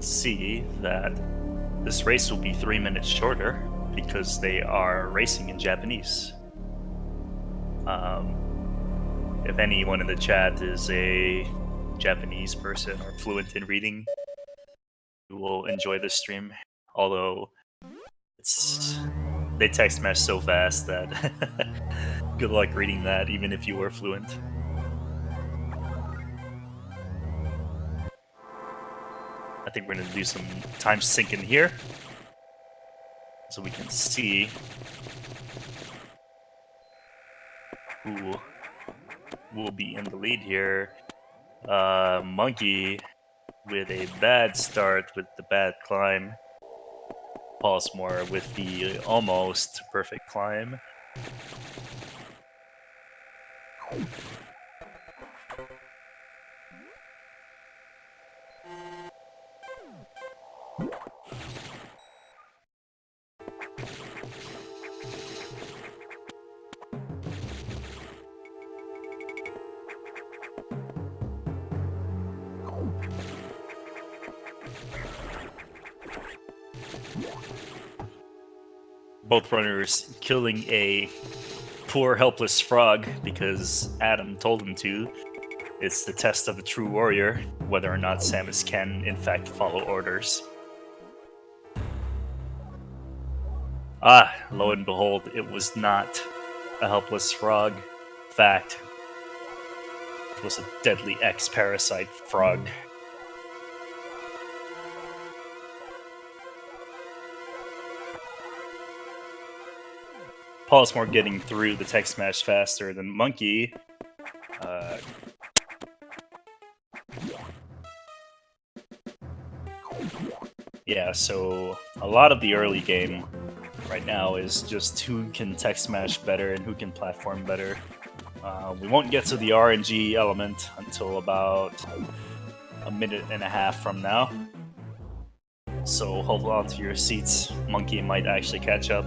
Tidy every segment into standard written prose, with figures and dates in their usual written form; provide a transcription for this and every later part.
see that this race will be 3 minutes shorter because they are racing in Japanese. If anyone in the chat is a Japanese person or fluent in reading, you will enjoy this stream. Although they text mesh so fast that good luck reading that, even if you were fluent. I think we're going to do some time syncing here so we can see who will be in the lead here. Monkey with a bad start with the bad climb. Pollsmor with the almost perfect climb. Both runners killing a poor helpless frog because Adam told him to. It's the test of a true warrior, whether or not Samus can in fact follow orders. Ah, lo and behold, it was not a helpless frog. In fact, it was a deadly X-parasite frog. Pollsmor getting through the text smash faster than Monkey. Yeah, so a lot of the early game right now is just who can text smash better and who can platform better. We won't get to the RNG element until about a minute and a half from now. So hold on to your seats. Monkey might actually catch up.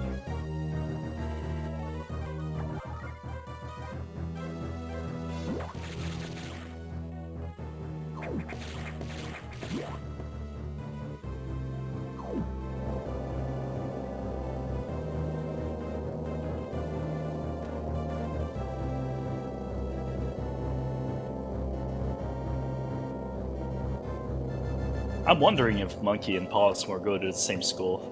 I'm wondering if Monkey and Pollsmor go to the same school.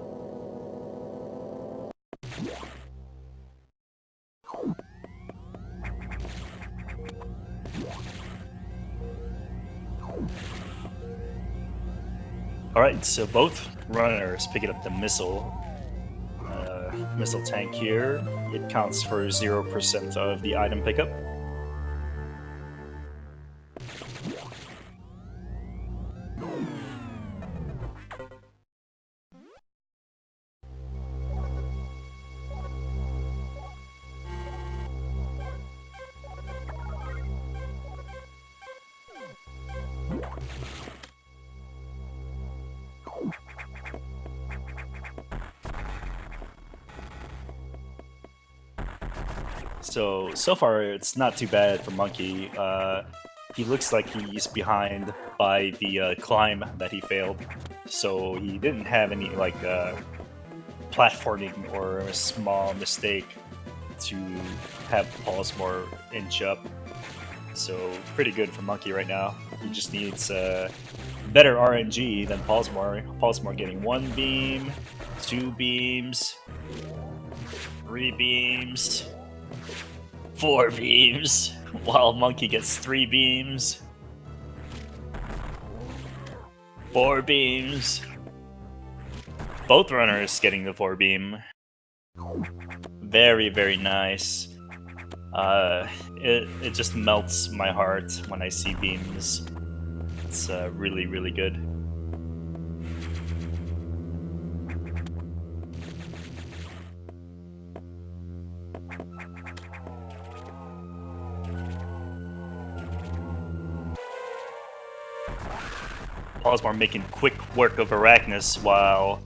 Alright, so both runners picking up the missile tank here. It counts for 0% of the item pickup. So far, it's not too bad for Monkey. He looks like he's behind by the climb that he failed, so he didn't have any like platforming or a small mistake to have Pollsmor inch up. So pretty good for Monkey right now. He just needs better RNG than Pollsmor. Pollsmor getting 1 beam, 2 beams, 3 beams, 4 beams, while Monkey gets 3 beams, 4 beams. Both runners getting the 4 beam. Very, very nice. It just melts my heart when I see beams. It's really, really good. Pollsmor making quick work of Arachnus while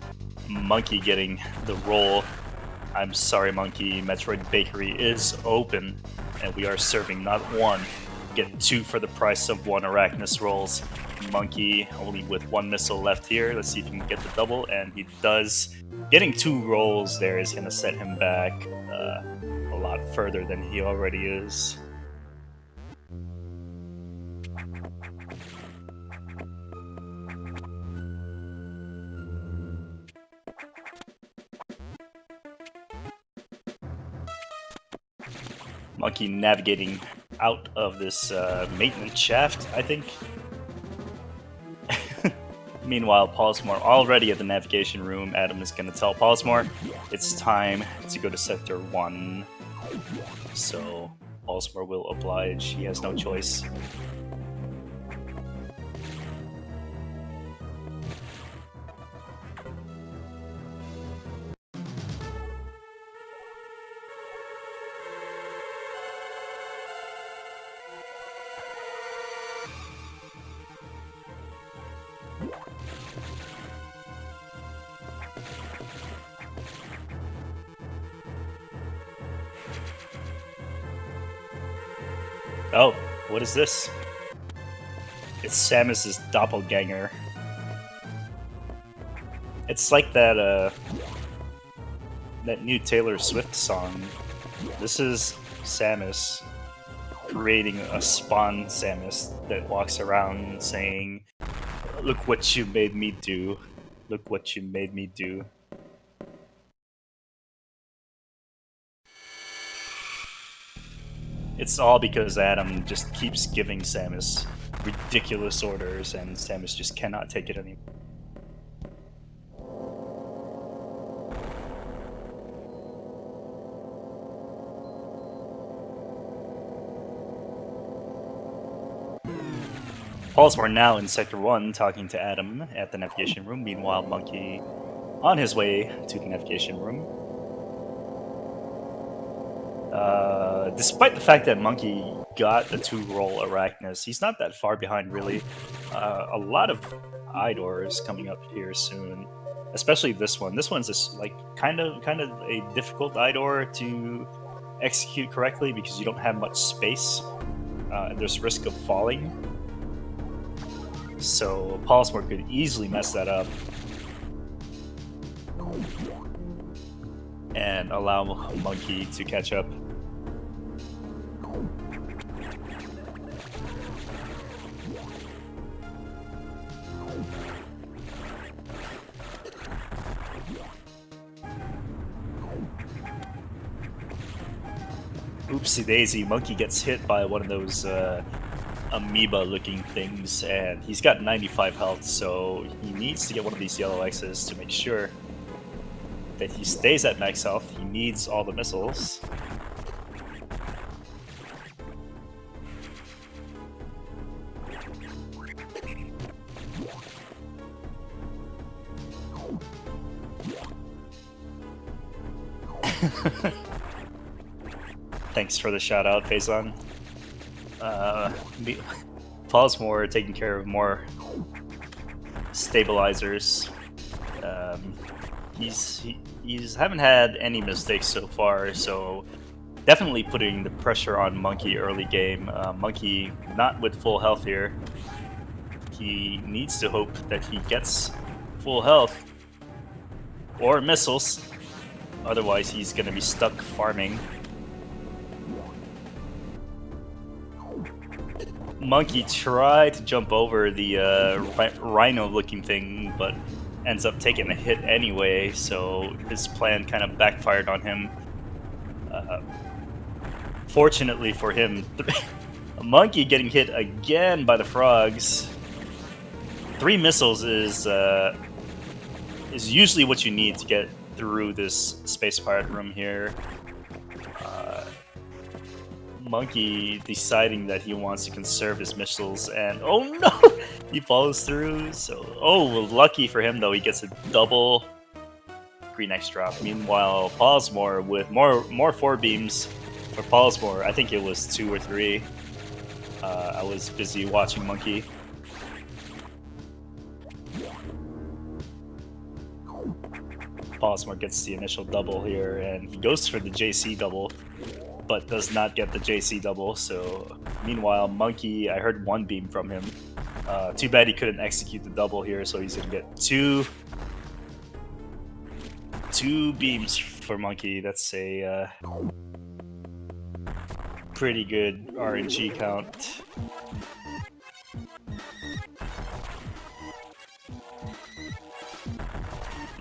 Monkey getting the roll. I'm sorry, Monkey. Metroid Bakery is open, and we are serving not 1, get 2 for the price of 1 Arachnus rolls. Monkey only with 1 missile left here. Let's see if he can get the double, and he does. Getting 2 rolls there is going to set him back a lot further than he already is. Monkey navigating out of this maintenance shaft, I think. Meanwhile, Pollsmor already at the navigation room. Adam is going to tell Pollsmor it's time to go to Sector 1. So Pollsmor will oblige. He has no choice. Oh, what is this? It's Samus's doppelganger. It's like that that new Taylor Swift song. This is Samus creating a spawn Samus that walks around saying, "Look what you made me do. Look what you made me do." It's all because Adam just keeps giving Samus ridiculous orders, and Samus just cannot take it anymore. Pollsmor now in Sector 1 talking to Adam at the navigation room. Meanwhile, Monkey on his way to the navigation room. Despite the fact that Monkey got the 2-roll Arachnus, he's not that far behind, really. A lot of Idors coming up here soon, especially this one. This one's just like kind of a difficult Idor to execute correctly because you don't have much space. And there's risk of falling. So Pollsmor could easily mess that up and allow Monkey to catch up. Oopsie daisy, Monkey gets hit by one of those amoeba-looking things, and he's got 95 health, so he needs to get one of these yellow X's to make sure that he stays at max health. He needs all the missiles. Thanks for the shout out, Faison. Pollsmor taking care of more stabilizers. He's haven't had any mistakes so far, so definitely putting the pressure on Monkey early game. Monkey not with full health here. He needs to hope that he gets full health or missiles. Otherwise, he's going to be stuck farming. Monkey tried to jump over the rhino-looking thing, but ends up taking a hit anyway, so his plan kind of backfired on him. Fortunately for him, Monkey getting hit again by the frogs. 3 missiles is usually what you need to get through this space pirate room here. Monkey deciding that he wants to conserve his missiles, and oh no, he follows through. So lucky for him though, he gets a double green X drop. Meanwhile, Pollsmor with more 4 beams for Pollsmor. I think it was 2 or 3. I was busy watching Monkey. Pollsmor gets the initial double here, and he goes for the JC double, but does not get the JC double, so Meanwhile, Monkey, I heard one beam from him. Too bad he couldn't execute the double here, so he's gonna get two beams for Monkey. That's a pretty good RNG count.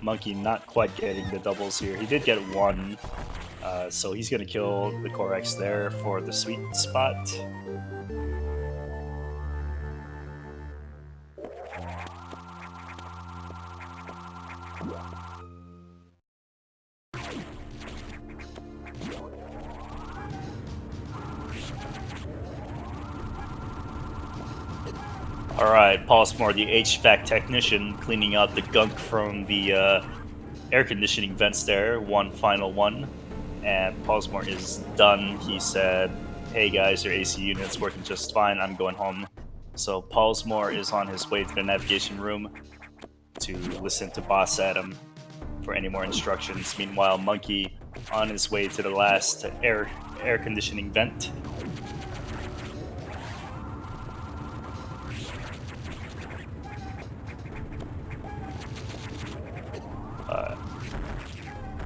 Monkey not quite getting the doubles here. He did get one, so he's gonna kill the Corex there for the sweet spot. Alright, Pollsmor, the HVAC technician, cleaning out the gunk from the air conditioning vents there. One final one. And Pollsmor is done. He said, hey guys, your AC unit's working just fine. I'm going home. So Pollsmor is on his way to the navigation room to listen to Boss Adam for any more instructions. Meanwhile, Monkey on his way to the last air conditioning vent.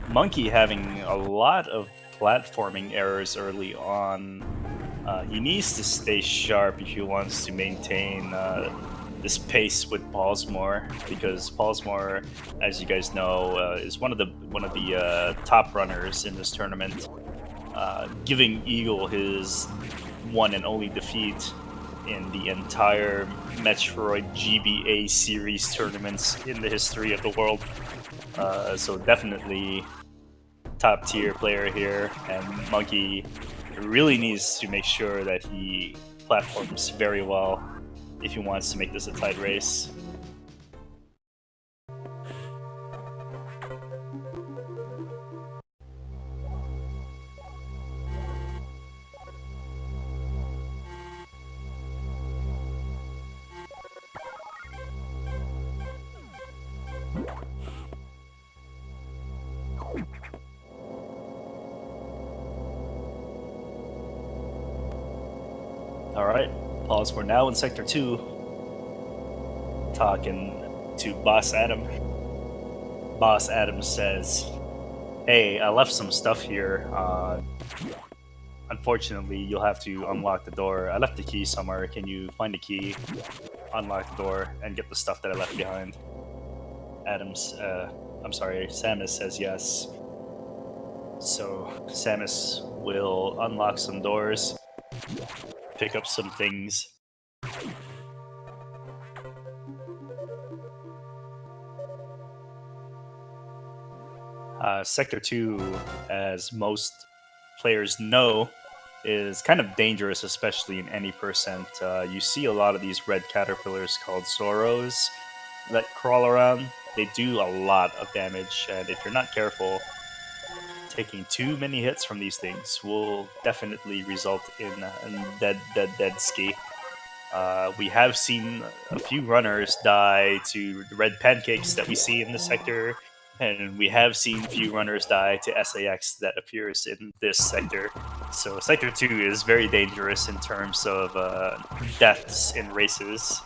Monkey having a lot of platforming errors early on. He needs to stay sharp if he wants to maintain this pace with Pollsmor, because Pollsmor, as you guys know, is one of the top runners in this tournament, giving Eagle his one and only defeat in the entire Metroid GBA series tournaments in the history of the world. So definitely top tier player here, and Monkey really needs to make sure that he platforms very well if he wants to make this a tight race. Alright, pause. We're now in Sector 2, talking to Boss Adam. Boss Adam says, hey, I left some stuff here. Unfortunately, you'll have to unlock the door. I left the key somewhere. Can you find the key, unlock the door, and get the stuff that I left behind? Samus says yes. So Samus will unlock some doors, pick up some things. Sector 2, as most players know, is kind of dangerous, especially in any percent. You see a lot of these red caterpillars called Zoros that crawl around. They do a lot of damage, and if you're not careful, taking too many hits from these things will definitely result in dead ski. We have seen a few runners die to the red pancakes that we see in the sector, and we have seen a few runners die to SAX that appears in this sector. So Sector 2 is very dangerous in terms of deaths in races.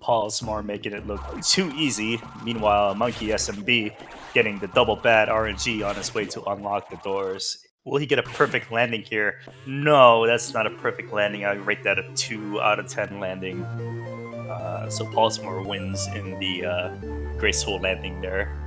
Pollsmor making it look too easy. Meanwhile, MonkeySMB getting the double bad RNG on his way to unlock the doors. Will he get a perfect landing here? No, that's not a perfect landing. I rate that a 2 out of 10 landing. So Pollsmor wins in the graceful landing there.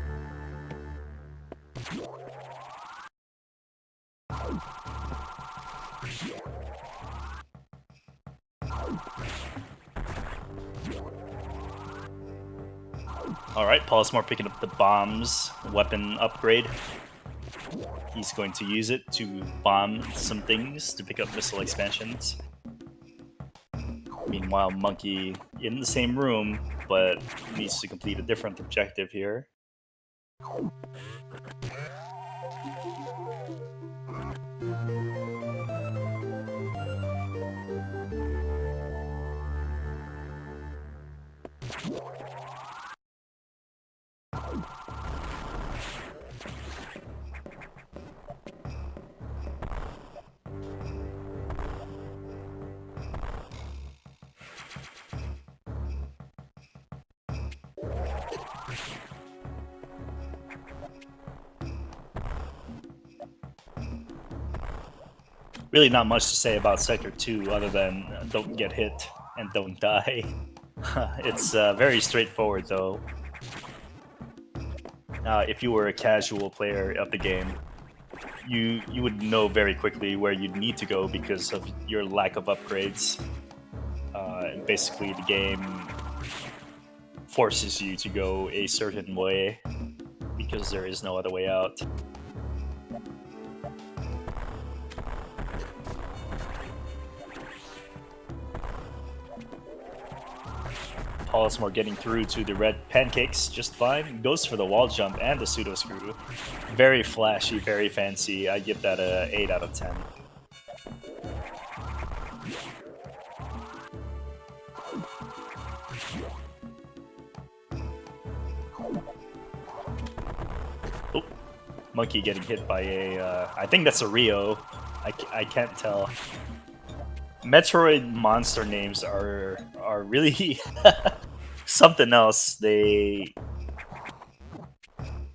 Alright, Pollsmor picking up the bombs weapon upgrade. He's going to use it to bomb some things to pick up missile expansions. Meanwhile, Monkey in the same room, but needs to complete a different objective here. really not much to say about Sector 2 other than don't get hit and don't die. It's very straightforward though. If you were a casual player of the game, you would know very quickly where you'd need to go because of your lack of upgrades. Basically, the game forces you to go a certain way because there is no other way out. Pollsmor getting through to the red pancakes just fine. Goes for the wall jump and the pseudo screw. Very flashy, very fancy. I give that a 8 out of 10. Oh, Monkey getting hit by a, I think that's a Rio. I can't tell. Metroid monster names are really something else. They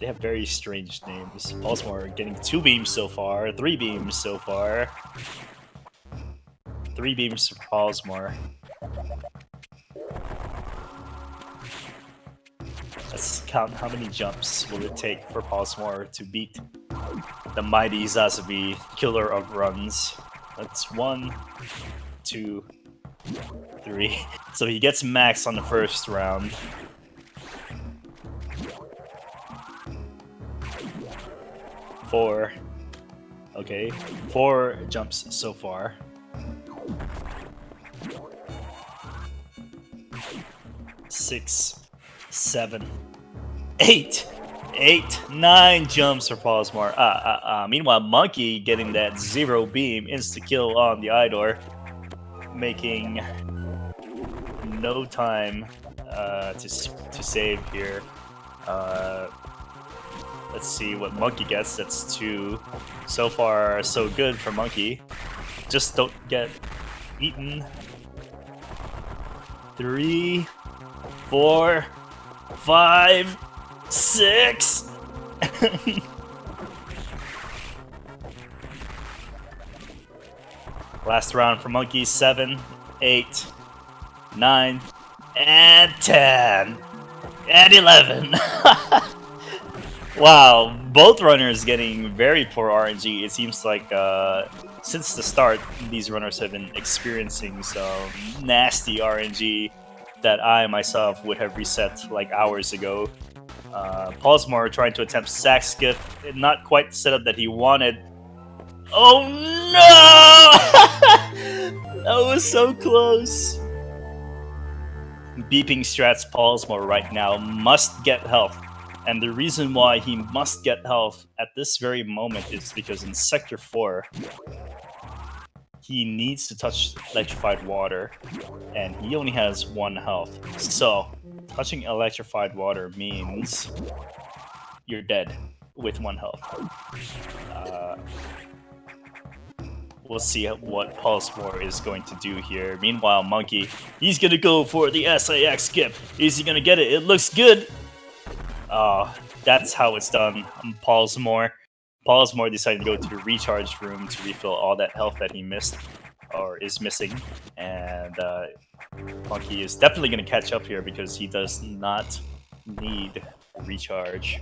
have very strange names. Pollsmor getting 2 beams so far, 3 beams so far. 3 beams for Pollsmor. Let's count how many jumps will it take for Pollsmor to beat the mighty Zazabi, killer of runs. That's 1, 2, 3. So he gets max on the first round. Four. Okay, 4 jumps so far. 6, 7, 8. 9 jumps for Pollsmor. Meanwhile, Monkey getting that 0 beam insta-kill on the Idor, making no time to save here. Let's see what Monkey gets. That's 2. So far, so good for Monkey. Just don't get eaten. 3, 4, 5, 6. Last round for Monkey. 7, 8, 9, and 10, and 11. Wow, both runners getting very poor RNG. It seems like since the start, these runners have been experiencing some nasty RNG that I myself would have reset like hours ago. Pollsmor trying to attempt sack skip, not quite the setup that he wanted. Oh no! That was so close. Beeping strats Pollsmor right now must get health. And the reason why he must get health at this very moment is because in Sector 4, he needs to touch electrified water, and he only has 1 health. So, touching electrified water means you're dead with 1 health. We'll see what Pollsmor is going to do here. Meanwhile, Monkey, he's gonna go for the SAX skip. Is he gonna get it? It looks good. That's how it's done. Pollsmor decided to go to the recharge room to refill all that health that he missed, or is missing. And Monkey is definitely going to catch up here because he does not need recharge.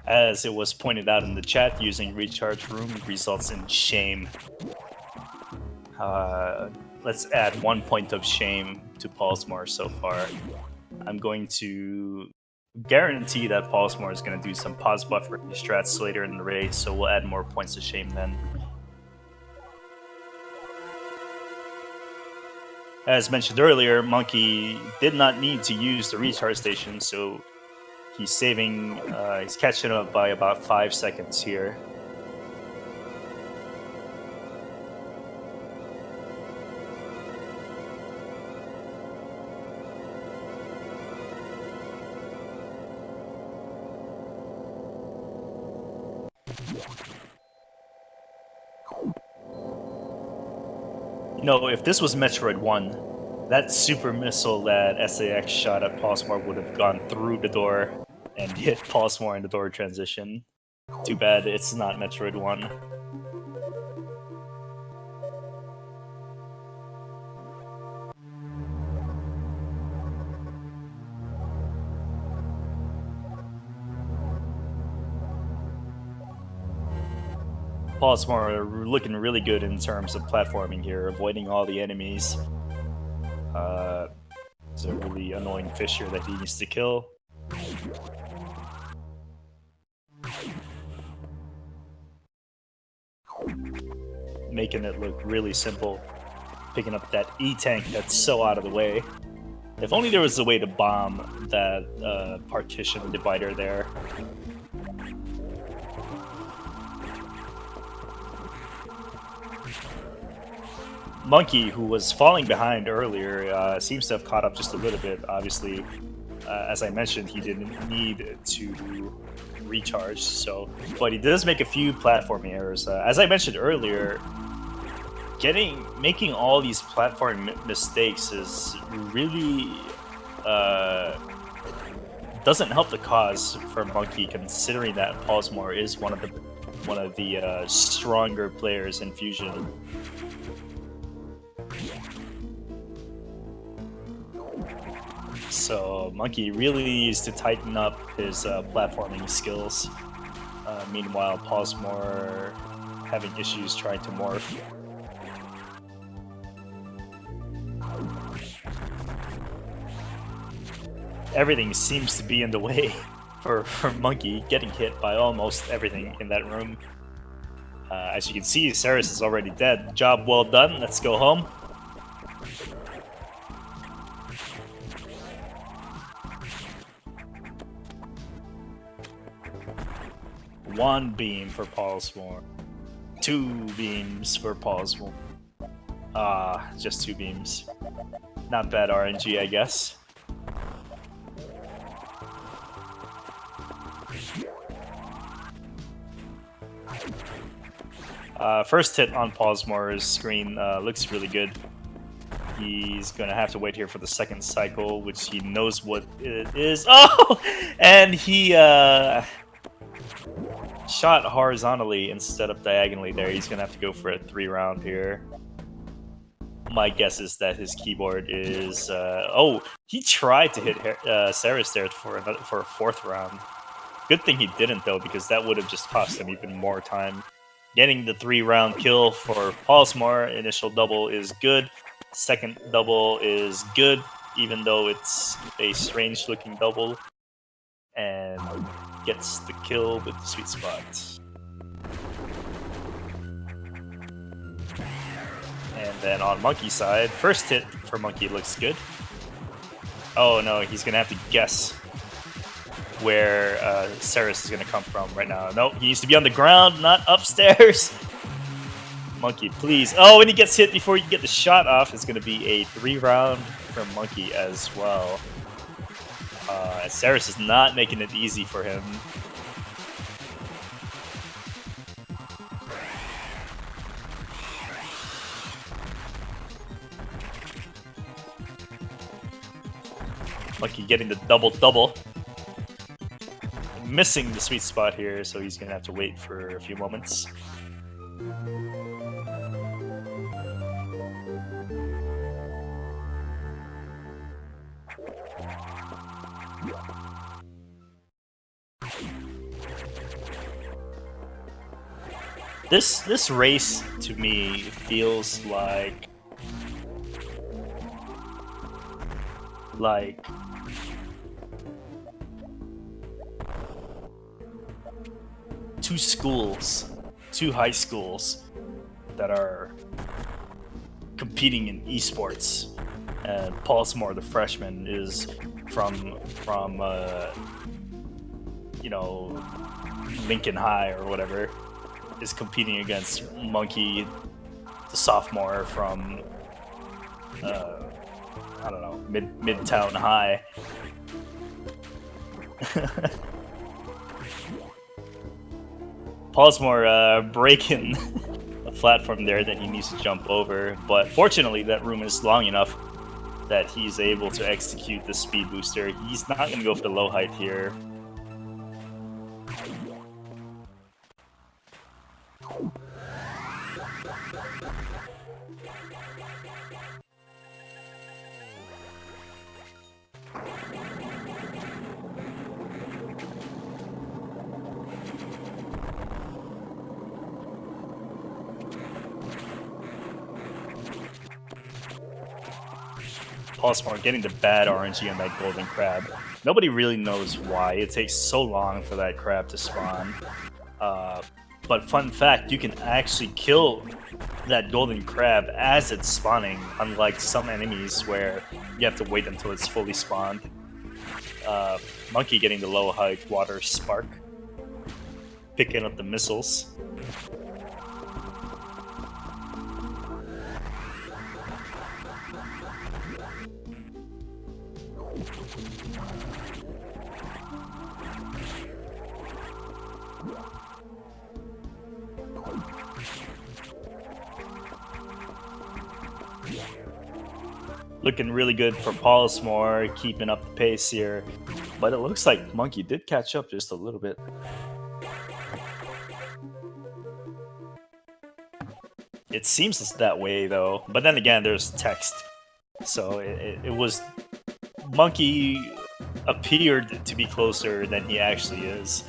As it was pointed out in the chat, using recharge room results in shame. Let's add 1 point of shame to Pollsmor so far. I'm going to guarantee that Pollsmor is going to do some pause buffer strats later in the race, so we'll add more points of shame then. As mentioned earlier, Monkey did not need to use the recharge station, so he's saving, he's catching up by about 5 seconds here. No, if this was Metroid 1, that super missile that SAX shot at Pollsmor would have gone through the door and hit Pollsmor in the door transition. Too bad it's not Metroid 1. Pollsmor are looking really good in terms of platforming here, avoiding all the enemies. There's a really annoying fish here that he needs to kill. Making it look really simple. Picking up that E-tank that's so out of the way. If only there was a way to bomb that partition divider there. Monkey, who was falling behind earlier, seems to have caught up just a little bit. Obviously, as I mentioned, he didn't need to recharge, but he does make a few platforming errors. As I mentioned earlier, making all these platform mistakes is really doesn't help the cause for Monkey, considering that Pollsmor is one of the stronger players in Fusion. So Monkey really needs to tighten up his platforming skills. Meanwhile, Pollsmor having issues trying to morph. Everything seems to be in the way for Monkey, getting hit by almost everything in that room. As you can see, Ceres is already dead. Job well done. Let's go home. One beam for Pollsmor. 2 beams for Pollsmor. Just 2 beams. Not bad RNG, I guess. First hit on Pollsmor's screen looks really good. He's gonna have to wait here for the second cycle, which he knows what it is. Oh! And he shot horizontally instead of diagonally there. He's gonna have to go for a 3-round here. My guess is that his keyboard is... oh, he tried to hit Ceres there for a 4th round. Good thing he didn't, though, because that would have just cost him even more time. Getting the 3-round kill for Pollsmor. Initial double is good. Second double is good, even though it's a strange-looking double. And gets the kill with the sweet spot. And then on Monkey's side, first hit for Monkey looks good. Oh no, he's gonna have to guess where Ceres is gonna come from right now. Nope, he needs to be on the ground, not upstairs. Monkey, please. Oh, and he gets hit before you can get the shot off. It's gonna be a 3-round for Monkey as well. Ceres is not making it easy for him. Monkey getting the double-double. Missing the sweet spot here, so he's gonna have to wait for a few moments. This race to me feels like two high schools that are competing in esports. And Pollsmor, the freshman, is from you know, Lincoln High or whatever, is competing against Monkey, the sophomore from I don't know, Midtown High. Pollsmor breaking a platform there that he needs to jump over. But fortunately, that room is long enough that he's able to execute the speed booster. He's not going to go for the low height here. Pollsmor getting the bad RNG on that golden crab. Nobody really knows why it takes so long for that crab to spawn. But fun fact, you can actually kill that golden crab as it's spawning, unlike some enemies where you have to wait until it's fully spawned. Monkey getting the low height water spark, picking up the missiles. Looking really good for Pollsmor, keeping up the pace here. But it looks like Monkey did catch up just a little bit. It seems that way though, but then again, there's text. So it was... Monkey appeared to be closer than he actually is.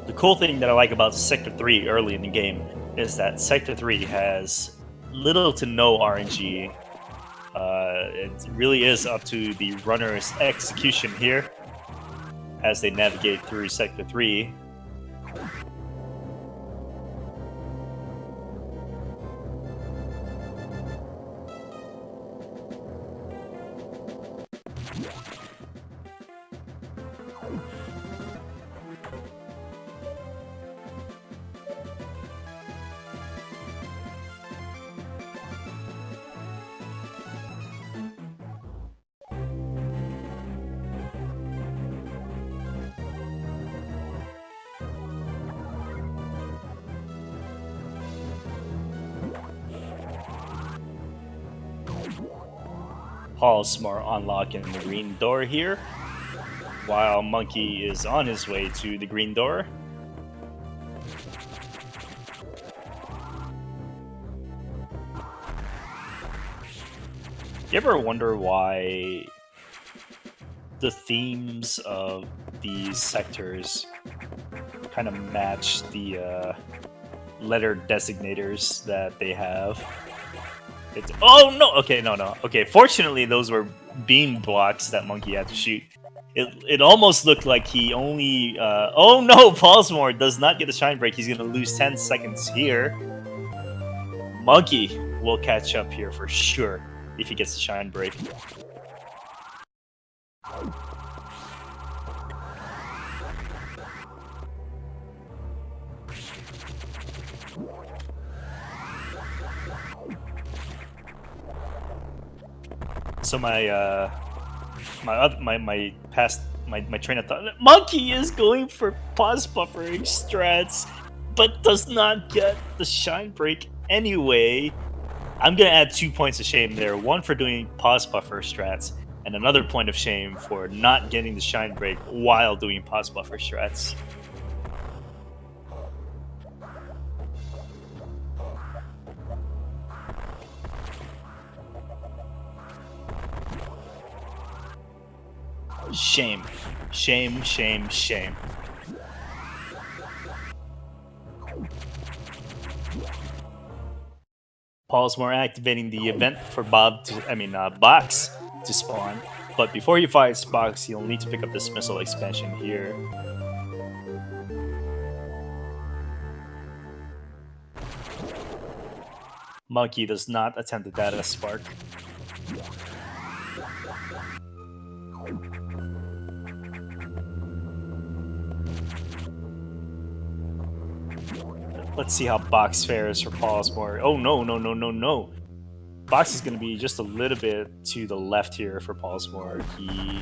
The cool thing that I like about Sector 3 early in the game is that Sector 3 has little to no RNG. It really is up to the runner's execution here as they navigate through Sector 3. Pollsmor unlocking the green door here, while Monkey is on his way to the green door. You ever wonder why the themes of these sectors kind of match the letter designators that they have? It's, oh no! Okay, no. Okay, fortunately those were beam blocks that Monkey had to shoot. It almost looked like he only... oh no! Pollsmor does not get a shine break. He's gonna lose 10 seconds here. Monkey will catch up here for sure if he gets the shine break. So my train of thought, Monkey is going for pause buffering strats, but does not get the shine break anyway. I'm gonna add 2 points of shame there. One for doing pause buffer strats, and another point of shame for not getting the shine break while doing pause buffer strats. Shame. Shame, shame, shame. Pollsmor activating the event for Box to spawn. But before he fights Box, he'll need to pick up this missile expansion here. Monkey does not attempt the data spark. Let's see how Box fares for Pollsmor. Oh no, no, no, no, no. Box is going to be just a little bit to the left here for Pollsmor. He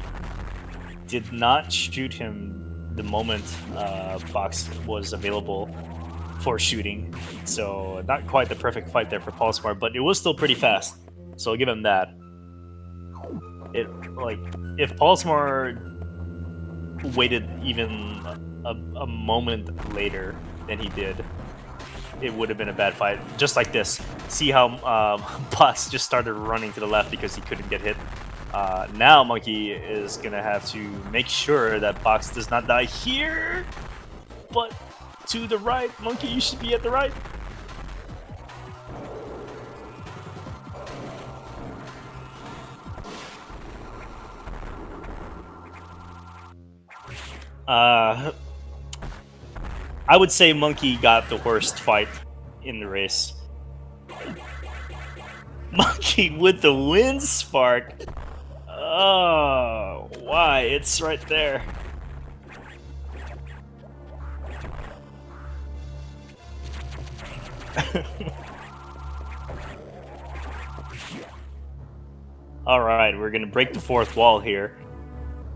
did not shoot him the moment Box was available for shooting, so not quite the perfect fight there for Pollsmor, but it was still pretty fast. So I'll give him that. It like if Pollsmor waited even a moment later than he did, it would have been a bad fight. Just like this. See how Box just started running to the left because he couldn't get hit. Now Monkey is gonna have to make sure that Box does not die here, but to the right. Monkey, you should be at the right. I would say Monkey got the worst fight in the race. Monkey with the wind spark. Oh, why? It's right there. Alright, we're gonna break the fourth wall here.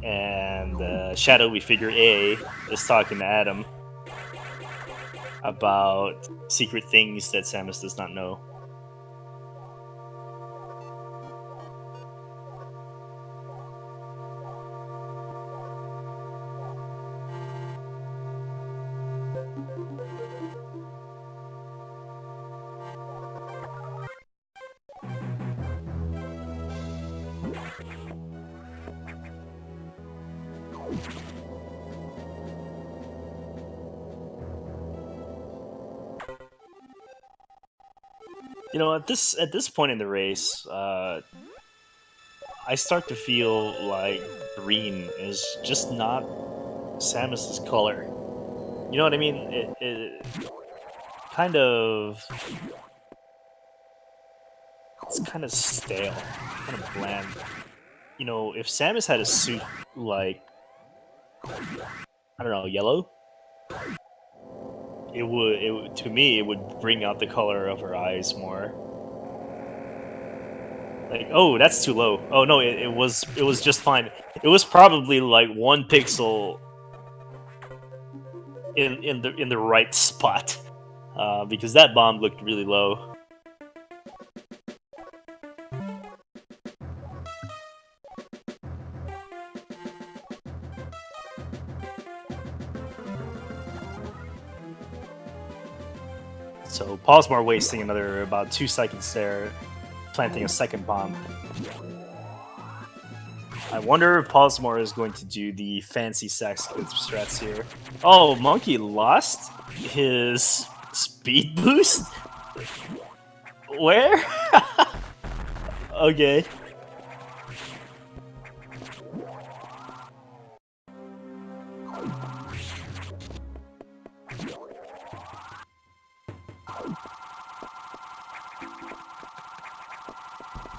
And Shadow, we figure A, is talking to Adam about secret things that Samus does not know. You know, at this point in the race, I start to feel like green is just not Samus's color. You know what I mean? It kind of, it's kind of stale, kind of bland. You know, if Samus had a suit like, I don't know, yellow, it would to me it would bring out the color of her eyes more. Like, oh, that's too low. Oh no, it was just fine. It was probably like 1 pixel in the right spot, because that bomb looked really low. So Pollsmor wasting another about 2 seconds there, planting a second bomb. I wonder if Pollsmor is going to do the fancy sax strats here. Oh, Monkey lost his speed boost? Where? Okay.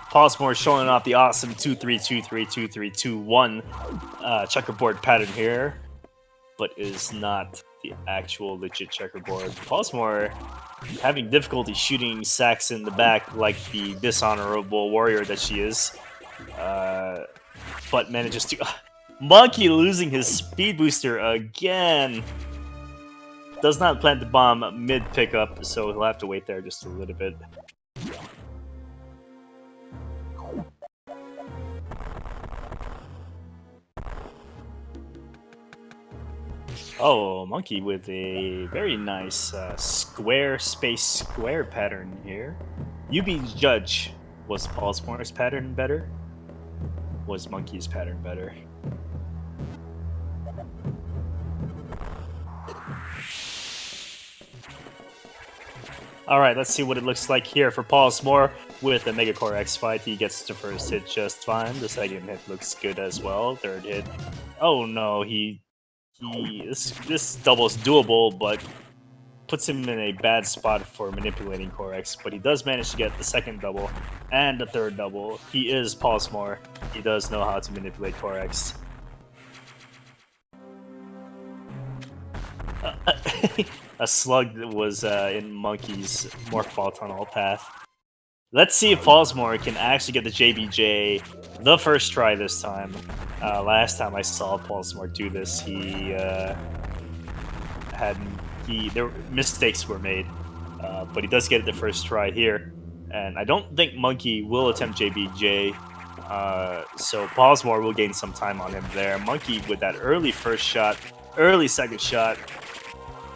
Pollsmor showing off the awesome 2-3-2-3-2-3-2-1 checkerboard pattern here, but is not the actual legit checkerboard. Pollsmor having difficulty shooting sacks in the back like the dishonorable warrior that she is, but manages to... Monkey losing his speed booster again! Does not plant the bomb mid-pickup, so he'll have to wait there just a little bit. Oh, Monkey with a very nice square space square pattern here. You be the judge. Was Pollsmor's pattern better? Was Monkey's pattern better? Alright, let's see what it looks like here for Pollsmor with the Megacore X fight. He gets the first hit just fine. The second hit looks good as well. Third hit. Oh no, this double is doable, but puts him in a bad spot for manipulating Core X. But he does manage to get the second double and the third double. He is Pollsmor. He does know how to manipulate Core X. A slug that was in Monkey's Morph Ball Tunnel path. Let's see if Pollsmor can actually get the JBJ the first try this time. Last time I saw Pollsmor do this, mistakes were made, but he does get it the first try here. And I don't think Monkey will attempt JBJ, so Pollsmor will gain some time on him there. Monkey with that early first shot, early second shot,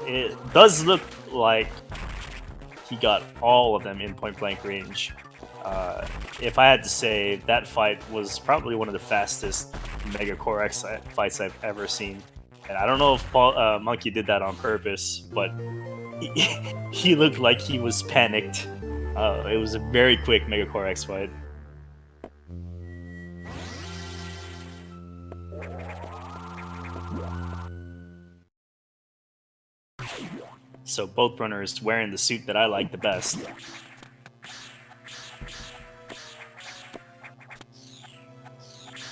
it does look like he got all of them in point-blank range. If I had to say, that fight was probably one of the fastest Mega Core X fights I've ever seen. And I don't know if Monkey did that on purpose, but he looked like he was panicked. It was a very quick Mega Core X fight. So both runners wearing the suit that I like the best.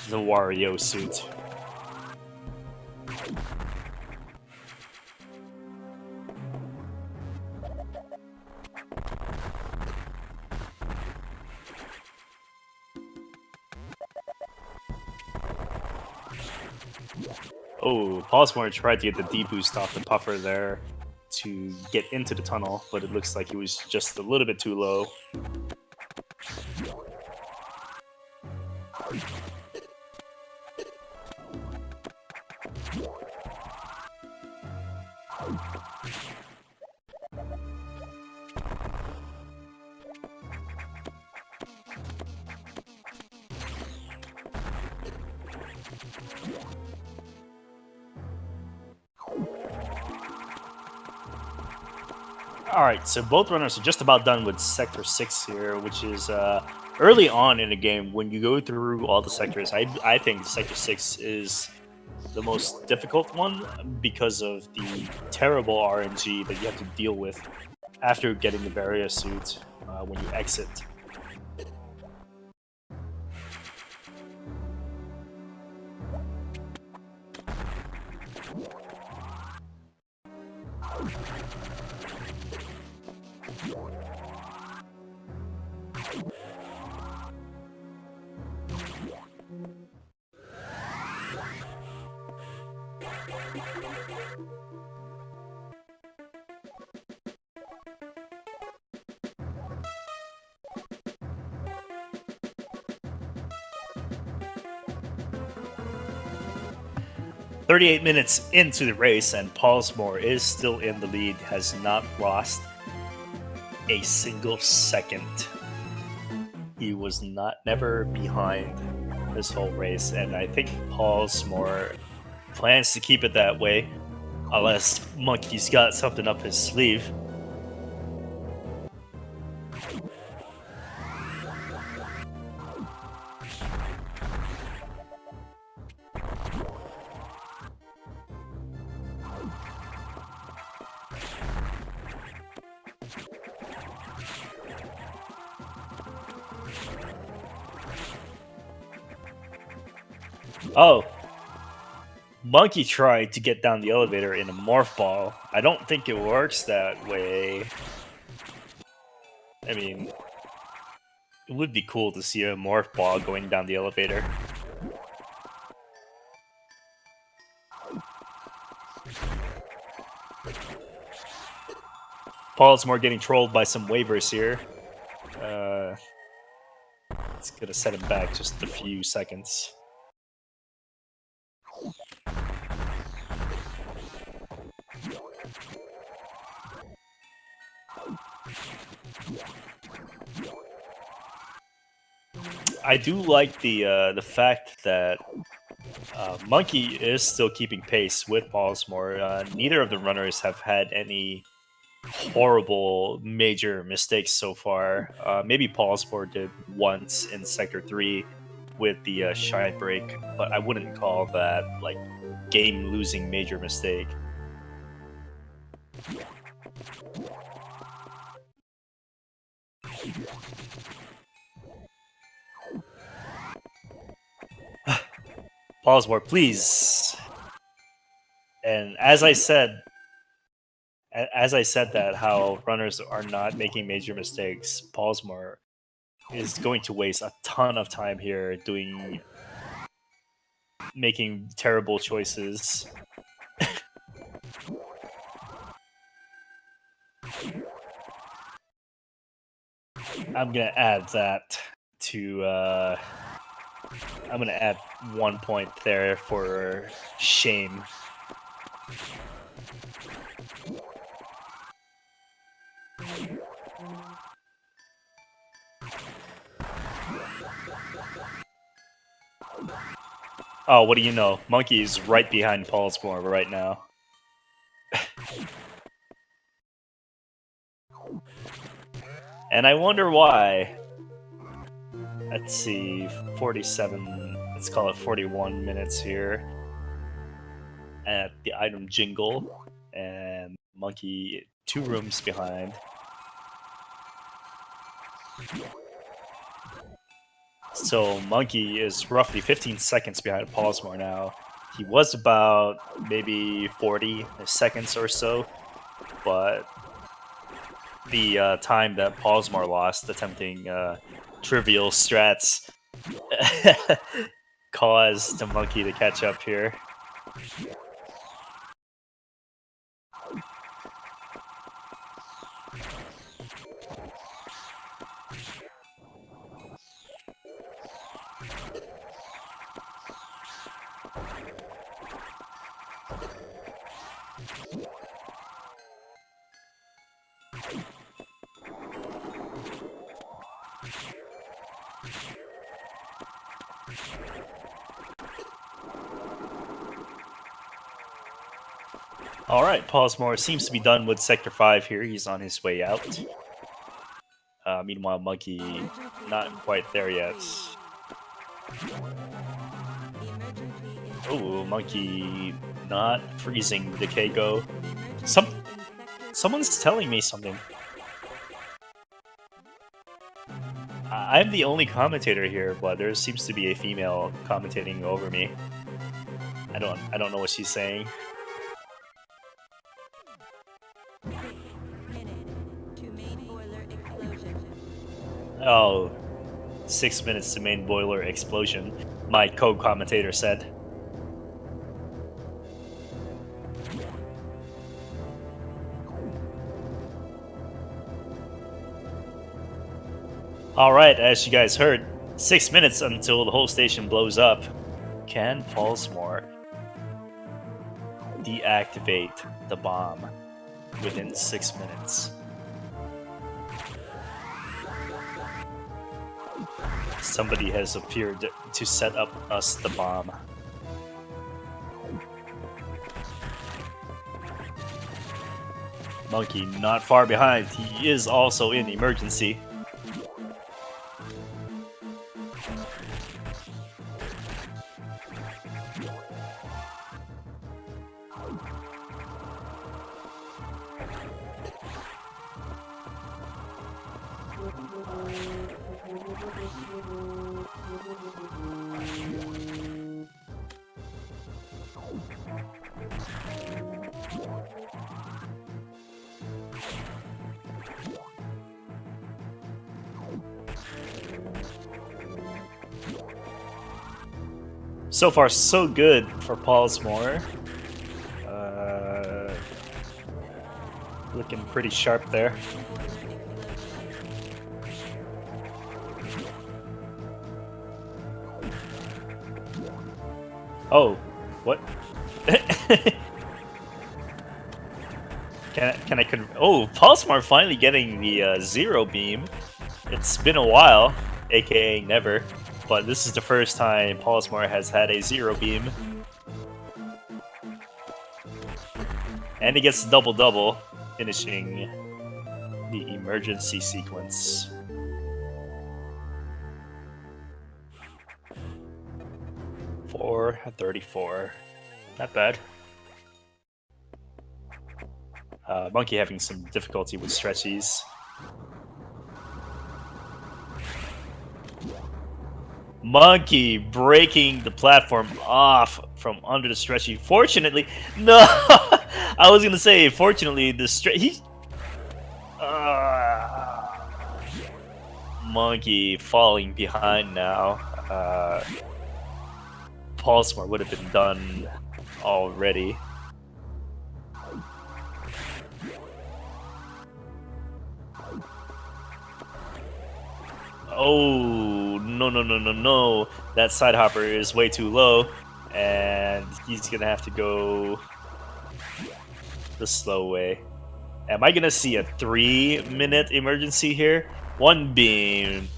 The Wario suit. Oh, Pollsmor tried to get the D-boost off the puffer there to get into the tunnel, but it looks like he was just a little bit too low. Alright, so both runners are just about done with Sector 6 here, which is early on in the game. When you go through all the sectors, I think Sector 6 is the most difficult one because of the terrible RNG that you have to deal with after getting the barrier suit when you exit. "38 minutes into the race, and Pollsmor is still in the lead, has not lost a single second. He was never behind this whole race, and I think Pollsmor plans to keep it that way, unless Monkey's got something up his sleeve. Oh, Monkey tried to get down the elevator in a morph ball. I don't think it works that way. I mean, it would be cool to see a morph ball going down the elevator. Pollsmor getting trolled by some waivers here. It's gonna set him back just a few seconds. I do like the fact that Monkey is still keeping pace with Pollsmor. Neither of the runners have had any horrible major mistakes so far. Maybe Pollsmor did once in Sector 3 with the shy break, but I wouldn't call that like game-losing major mistake. Pollsmor, please. And as I said, As I said that, how runners are not making major mistakes, Pollsmor is going to waste a ton of time here making terrible choices. I'm gonna add that to. I'm gonna add 1 point there for shame. Oh, what do you know? Monkey's right behind Pollsmor right now. And I wonder why. Let's see, 47, let's call it 41 minutes here at the item jingle, and Monkey 2 rooms behind. So Monkey is roughly 15 seconds behind Pollsmor now. He was about maybe 40 seconds or so, but the time that Pollsmor lost attempting trivial strats caused the Monkey to catch up here. Alright, Pollsmor seems to be done with Sector 5 here. He's on his way out. Meanwhile, Monkey not quite there yet. Oh, Monkey not freezing the Keiko. Someone's telling me something. I'm the only commentator here, but there seems to be a female commentating over me. I don't know what she's saying. Oh, 6 minutes to main boiler explosion, my co-commentator said. Alright, as you guys heard, 6 minutes until the whole station blows up. Can Pollsmor deactivate the bomb within 6 minutes? Somebody has appeared to set up us the bomb. Monkey not far behind. He is also in emergency. So far, so good for Pollsmor. Looking pretty sharp there. Oh, what? Can I oh, Pollsmor finally getting the zero beam. It's been a while, aka never. But this is the first time Pollsmor has had a zero beam. And he gets double-double, finishing the emergency sequence. For 34. Not bad. Monkey having some difficulty with stretchies. Monkey breaking the platform off from under the stretchy. Fortunately, no. I was gonna say, fortunately, the stretch. Monkey falling behind now. Pollsmor would have been done already. Oh, no, no, no, no, no. That side hopper is way too low, and he's gonna have to go the slow way. Am I gonna see a 3-minute emergency here? One beam.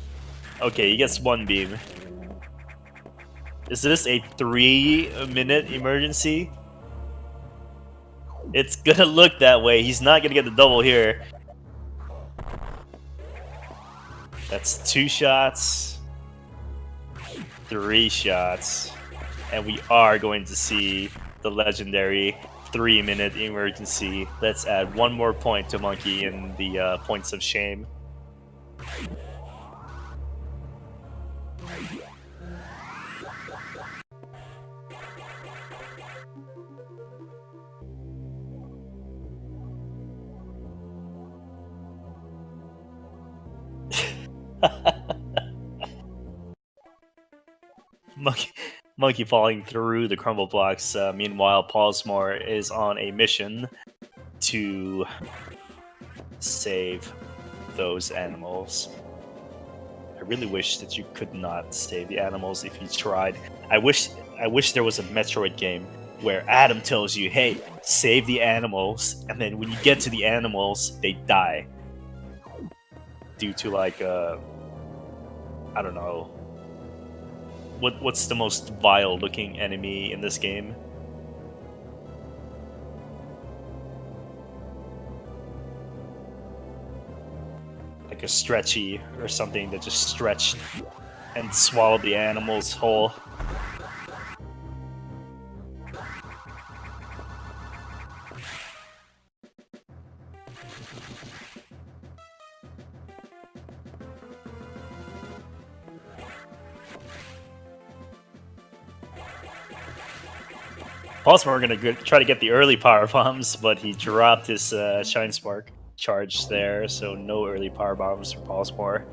Okay, he gets one beam. Is this a 3-minute emergency? It's gonna look that way. He's not gonna get the double here. That's 2 shots. 3 shots. And we are going to see the legendary 3-minute emergency. Let's add 1 more point to Monkey in the points of shame. Monkey falling through the crumble blocks. Meanwhile, Pollsmor is on a mission to save those animals. I really wish that you could not save the animals if you tried. I wish there was a Metroid game where Adam tells you, "Hey, save the animals," and then when you get to the animals, they die due to like I don't know. What's the most vile looking enemy in this game? Like a stretchy or something that just stretched and swallowed the animals whole. Pollsmor gonna try to get the early power bombs, but he dropped his Shine Spark charge there, so no early power bombs for Pollsmor.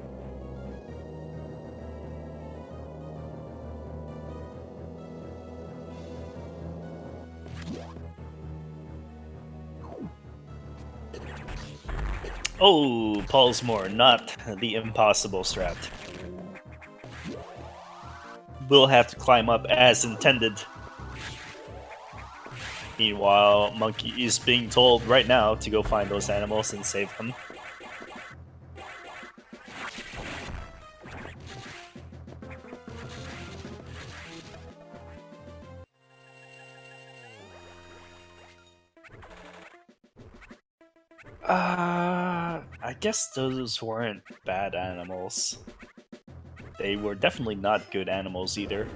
Oh, Pollsmor, not the impossible strat. We'll have to climb up as intended. Meanwhile, Monkey is being told right now to go find those animals and save them. I guess those weren't bad animals. They were definitely not good animals either.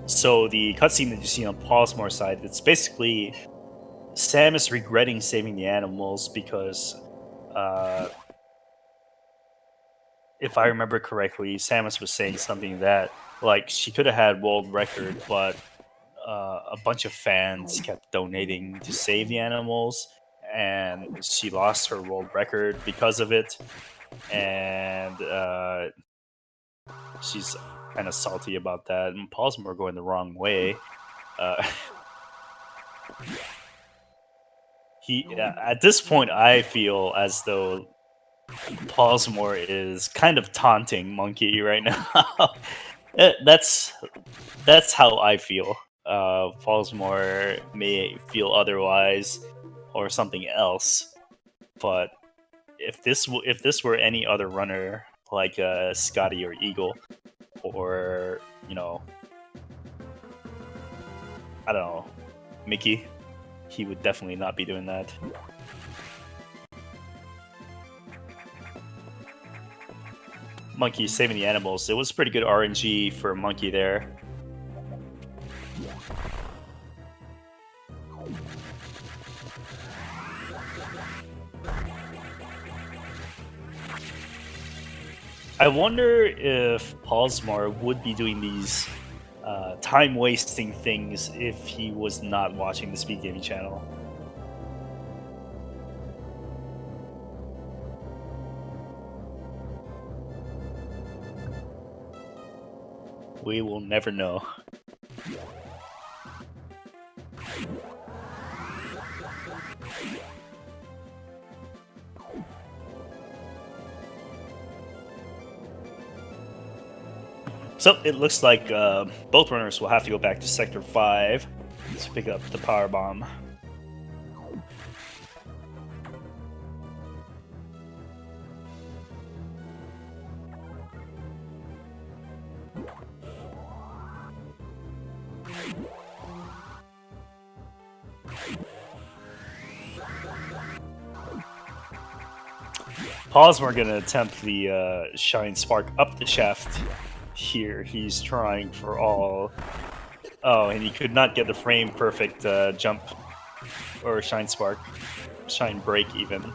So the cutscene that you see on Pollsmor's side, it's basically Samus regretting saving the animals because, if I remember correctly, Samus was saying something that like she could have had world record, but a bunch of fans kept donating to save the animals, and she lost her world record because of it, and she's kind of salty about that. And Pollsmor going the wrong way. At this point, I feel as though Pollsmor is kind of taunting Monkey right now. that's how I feel. Pollsmor may feel otherwise or something else, but if this were any other runner like Scotty or Eagle, or I don't know, Mickey, he would definitely not be doing that. Monkey saving the animals. It was pretty good RNG for Monkey there. I wonder if Pollsmor would be doing these time-wasting things if he was not watching the Speed Gaming channel. We will never know. So it looks like both runners will have to go back to Sector 5 to pick up the power bomb. Pollsmor gonna attempt the Shine Spark up the shaft here. He's trying for all. Oh, and he could not get the frame perfect jump or Shine Spark. Shine Break even.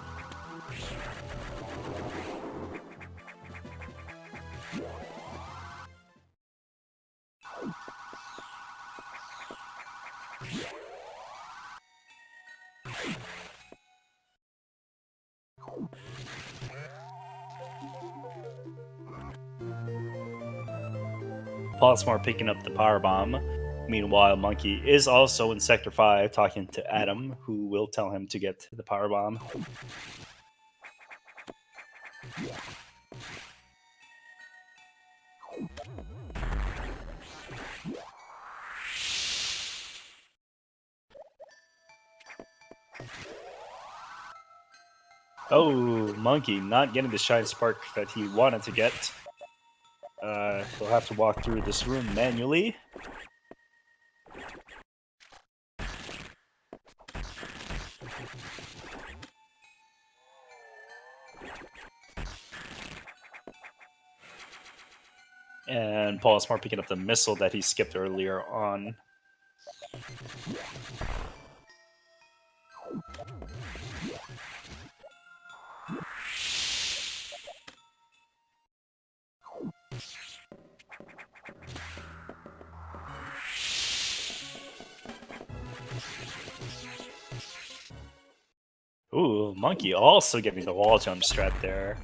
Pollsmor picking up the power bomb. Meanwhile, Monkey is also in Sector 5 talking to Adam, who will tell him to get the power bomb. Oh, Monkey not getting the Shine Spark that he wanted to get. He'll have to walk through this room manually. And Pollsmor picking up the missile that he skipped earlier on. Ooh, Monkey also getting the wall jump strat there.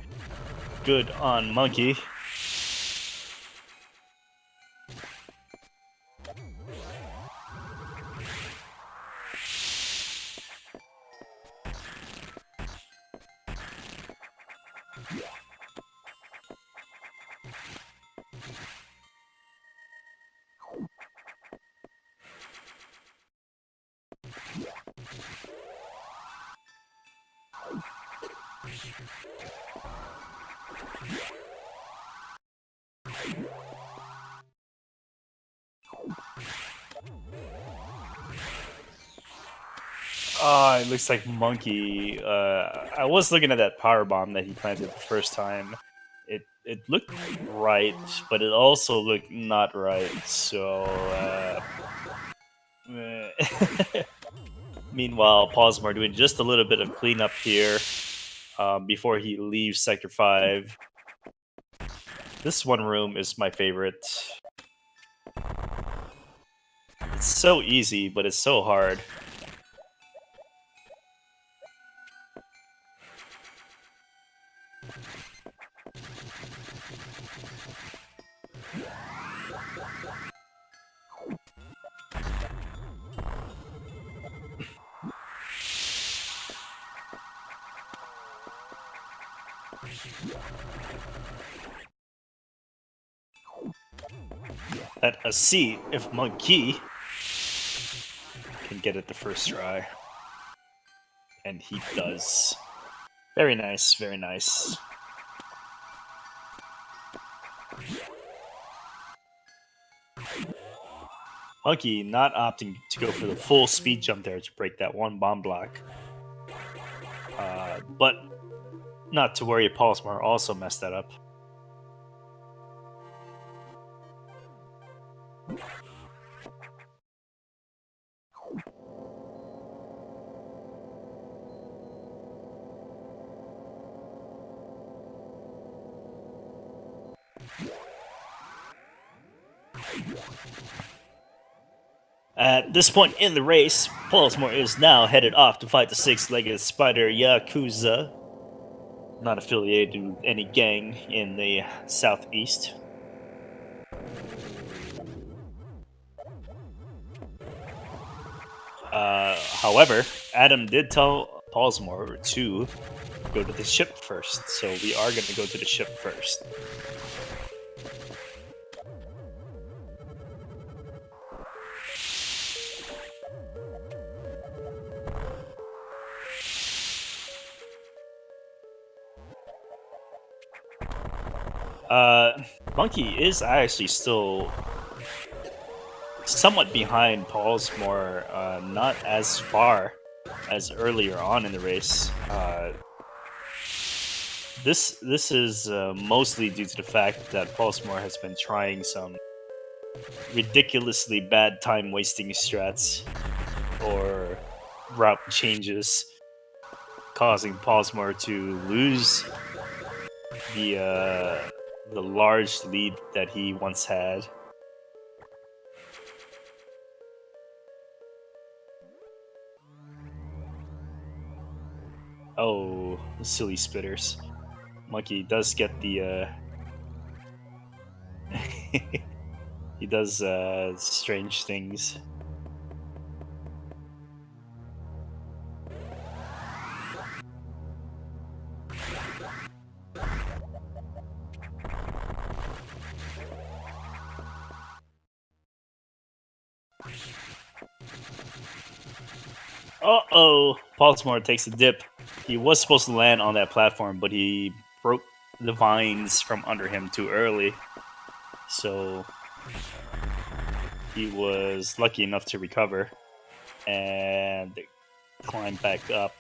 Good on Monkey. Ah, it looks like Monkey. I was looking at that power bomb that he planted the first time. It looked right, but it also looked not right. So, meanwhile, Pollsmor doing just a little bit of cleanup here before he leaves Sector 5. This one room is my favorite. It's so easy, but it's so hard. Let us see if Monkey can get it the first try. And he does. Very nice, very nice. Monkey not opting to go for the full speed jump there to break that one bomb block. But not to worry, Pollsmor also messed that up. At this point in the race, Pollsmor is now headed off to fight the six-legged spider Yakuza, not affiliated with any gang in the southeast. However, Adam did tell Pollsmor to go to the ship first, so we are going to go to the ship first. Monkey is actually still somewhat behind Pollsmor, not as far as earlier on in the race. This is mostly due to the fact that Pollsmor has been trying some ridiculously bad time wasting strats or route changes, causing Pollsmor to lose the large lead that he once had. Oh, silly spitters. Monkey does get the he does strange things. Uh-oh! Pollsmor takes a dip. He was supposed to land on that platform, but he broke the vines from under him too early. So he was lucky enough to recover and climb back up.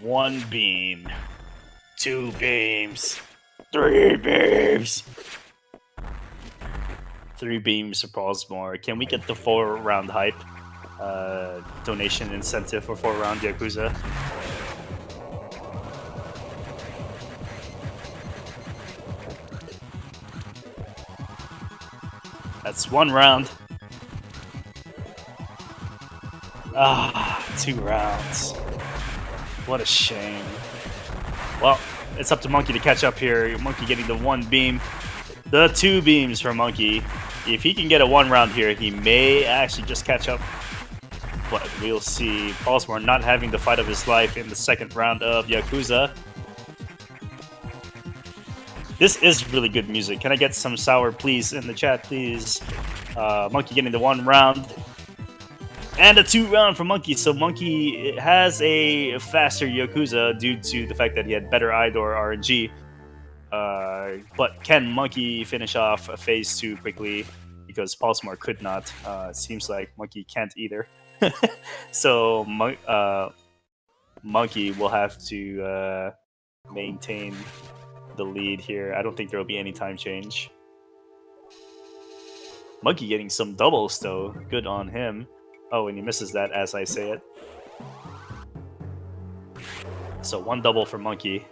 One beam, two beams, three beams. Three beams for Pollsmor. Can we get the 4-round hype? Donation incentive for 4-round Yakuza. That's 1 round. Ah, 2 rounds. What a shame. Well, it's up to Monkey to catch up here. Monkey getting the 1 beam. The 2 beams for Monkey. If he can get a 1 round here, he may actually just catch up. But we'll see. Pollsmor not having the fight of his life in the 2nd round of Yakuza. This is really good music. Can I get some sour please in the chat, please? Monkey getting the 1 round. And a 2 round for Monkey. So Monkey has a faster Yakuza due to the fact that he had better Idor RNG. But can Monkey finish off phase 2 quickly? Because Pollsmor could not. It seems like Monkey can't either. So Monkey will have to maintain the lead here. I don't think there will be any time change. Monkey getting some doubles though. Good on him. Oh, and he misses that as I say it. So 1 double for Monkey.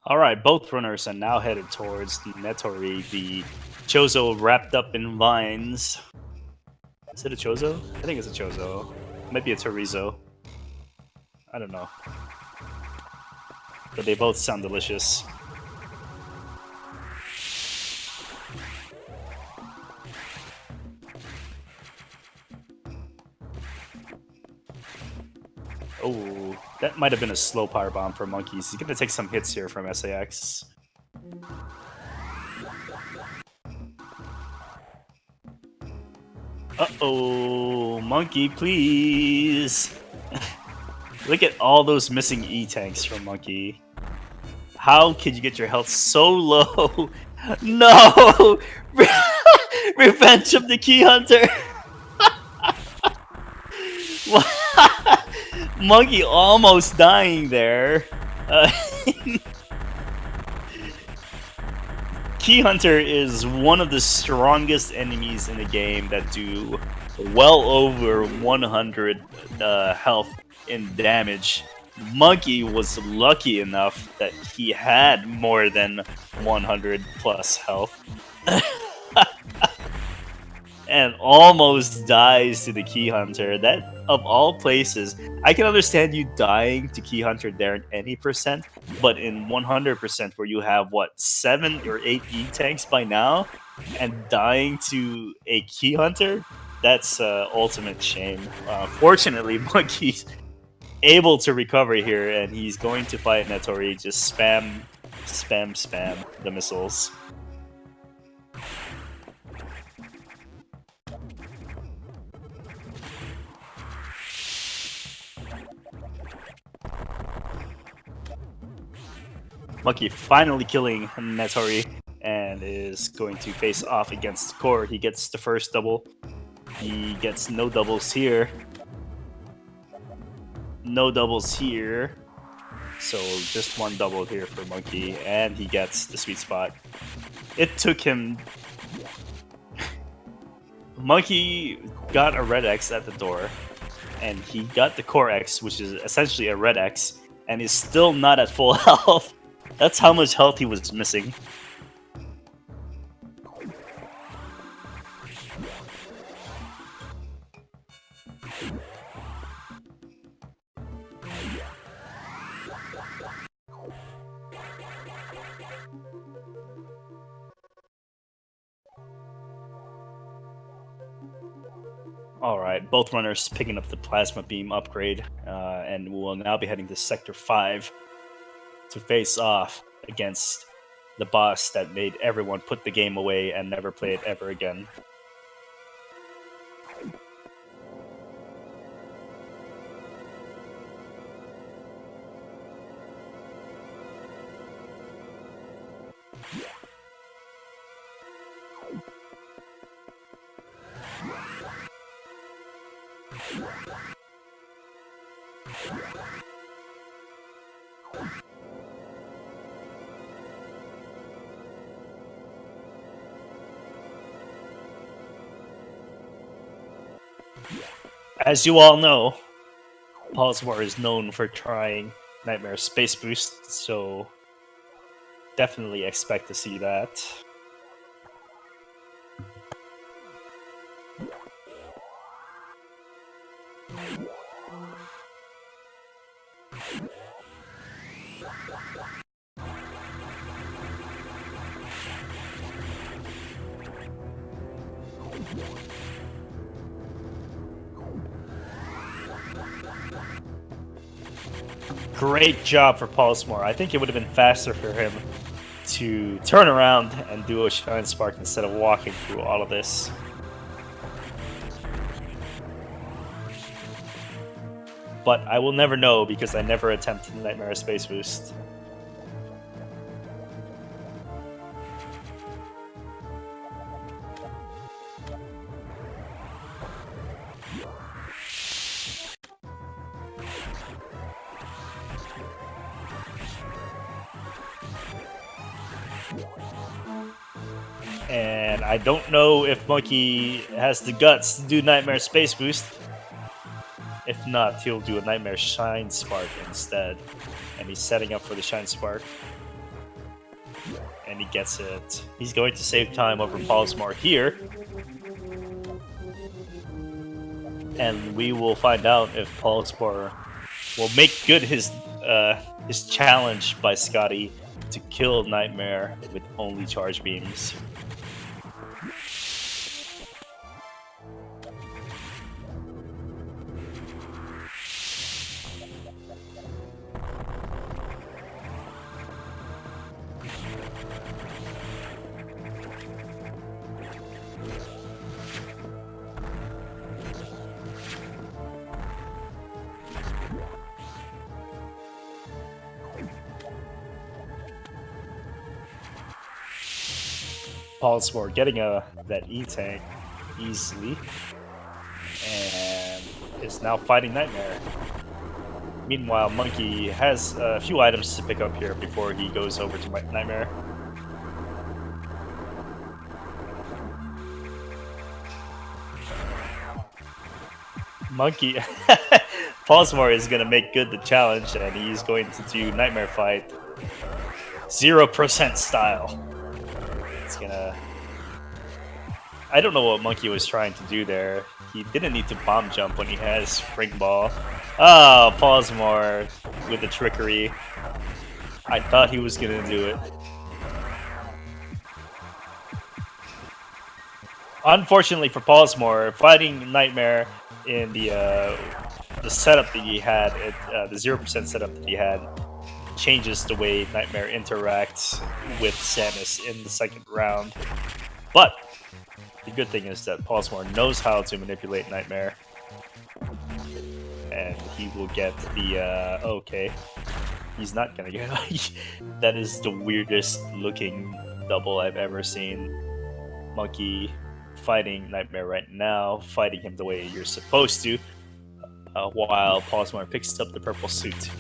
Alright, both runners are now headed towards the Netori, the Chozo wrapped up in vines. Is it a Chozo? I think it's a Chozo. Might be a Chorizo. I don't know. But they both sound delicious. Oh, that might have been a slow power bomb for Monkeys. He's gonna take some hits here from SAX. Uh-oh, Monkey, please. Look at all those missing E-tanks from Monkey. How could you get your health so low? No! Revenge of the Key Hunter! Monkey almost dying there. Key Hunter is one of the strongest enemies in the game that do well over 100 health in damage. Monkey was lucky enough that he had more than 100 plus health. And almost dies to the Key Hunter. That, of all places, I can understand you dying to Key Hunter there in any percent, but in 100% where you have, what, 7 or 8 E-tanks by now, and dying to a Key Hunter? That's ultimate shame. Fortunately, Monkey's able to recover here, and he's going to fight Netori. Just spam the missiles. Monkey finally killing Netori and is going to face off against Core. He gets the first double. He gets no doubles here. No doubles here. So just one double here for Monkey, and he gets the sweet spot. It took him... Monkey got a red X at the door, and he got the Core X, which is essentially a red X, and is still not at full health. That's how much health he was missing. Alright, both runners picking up the Plasma Beam upgrade, and will now be heading to Sector 5 to face off against the boss that made everyone put the game away and never play it ever again. As you all know, Pollsmor is known for trying Nightmare Space Boost, so definitely expect to see that. Great job for Pollsmor. I think it would have been faster for him to turn around and do a Shine Spark instead of walking through all of this. But I will never know because I never attempted Nightmare Space Boost. And I don't know if Monkey has the guts to do Nightmare Space Boost. If not, he'll do a Nightmare Shine Spark instead. And he's setting up for the Shine Spark. And he gets it. He's going to save time over Pollsmor here. And we will find out if Pollsmor will make good his challenge by Scotty to kill Nightmare with only charge beams. Pollsmor getting that E-Tank easily, and is now fighting Nightmare. Meanwhile, Monkey has a few items to pick up here before he goes over to Nightmare. Monkey, Pollsmor is going to make good the challenge, and he's going to do Nightmare fight 0% style. Gonna... I don't know what Monkey was trying to do there. He didn't need to bomb jump when he has Spring Ball. Oh, Pollsmor with the trickery. I thought he was gonna do it. Unfortunately for Pollsmor, fighting Nightmare in the setup that he had, the 0% setup that he had, changes the way Nightmare interacts with Samus in the second round. But the good thing is that Pollsmor knows how to manipulate Nightmare. And he will get the, okay. He's not gonna get that is the weirdest looking double I've ever seen. Monkey fighting Nightmare right now, fighting him the way you're supposed to, while Pollsmor picks up the purple suit.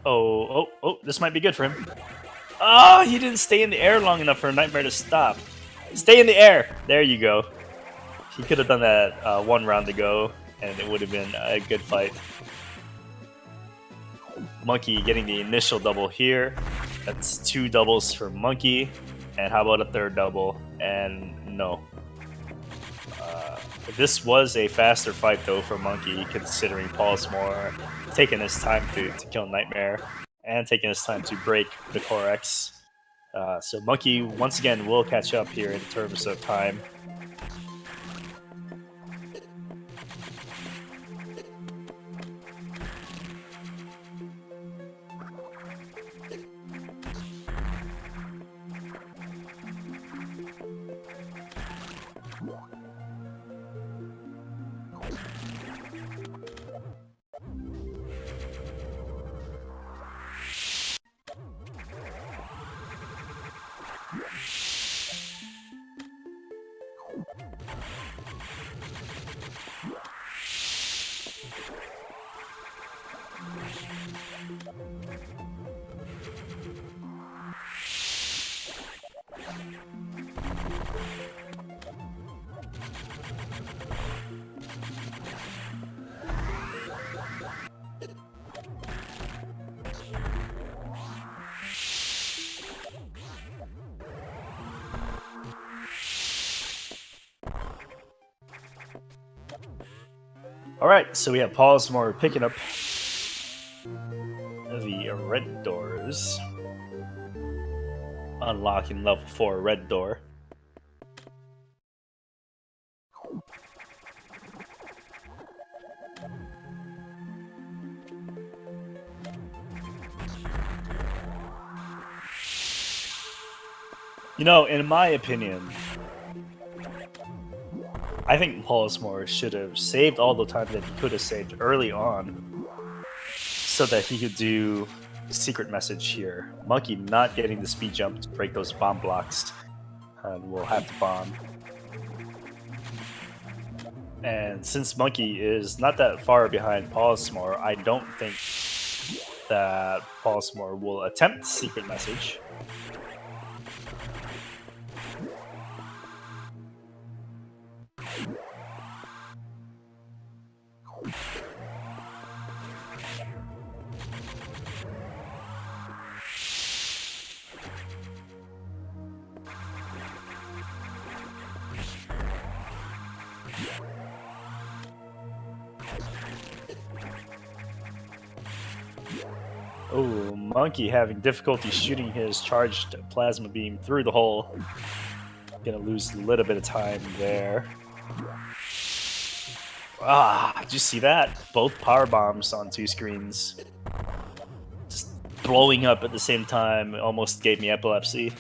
Oh, this might be good for him. Oh, he didn't stay in the air long enough for a Nightmare to stop. Stay in the air! There you go. He could have done that 1 round ago, and it would have been a good fight. Monkey getting the initial double here. That's 2 doubles for Monkey. And how about a 3rd double? And no. This was a faster fight though for Monkey, considering Pollsmor taking his time to kill Nightmare and taking his time to break the Core X. So Monkey once again will catch up here in terms of time. Alright, so we have Pollsmor picking up the red doors. Unlocking level 4 red door. You know, in my opinion, I think Pollsmor should have saved all the time that he could have saved early on so that he could do the secret message here. Monkey not getting the speed jump to break those bomb blocks, and we'll have to bomb. And since Monkey is not that far behind Pollsmor, I don't think that Pollsmor will attempt secret message. Oh, Monkey having difficulty shooting his charged plasma beam through the hole. Gonna lose a little bit of time there. Ah, did you see that? Both power bombs on 2 screens. Just blowing up at the same time almost gave me epilepsy.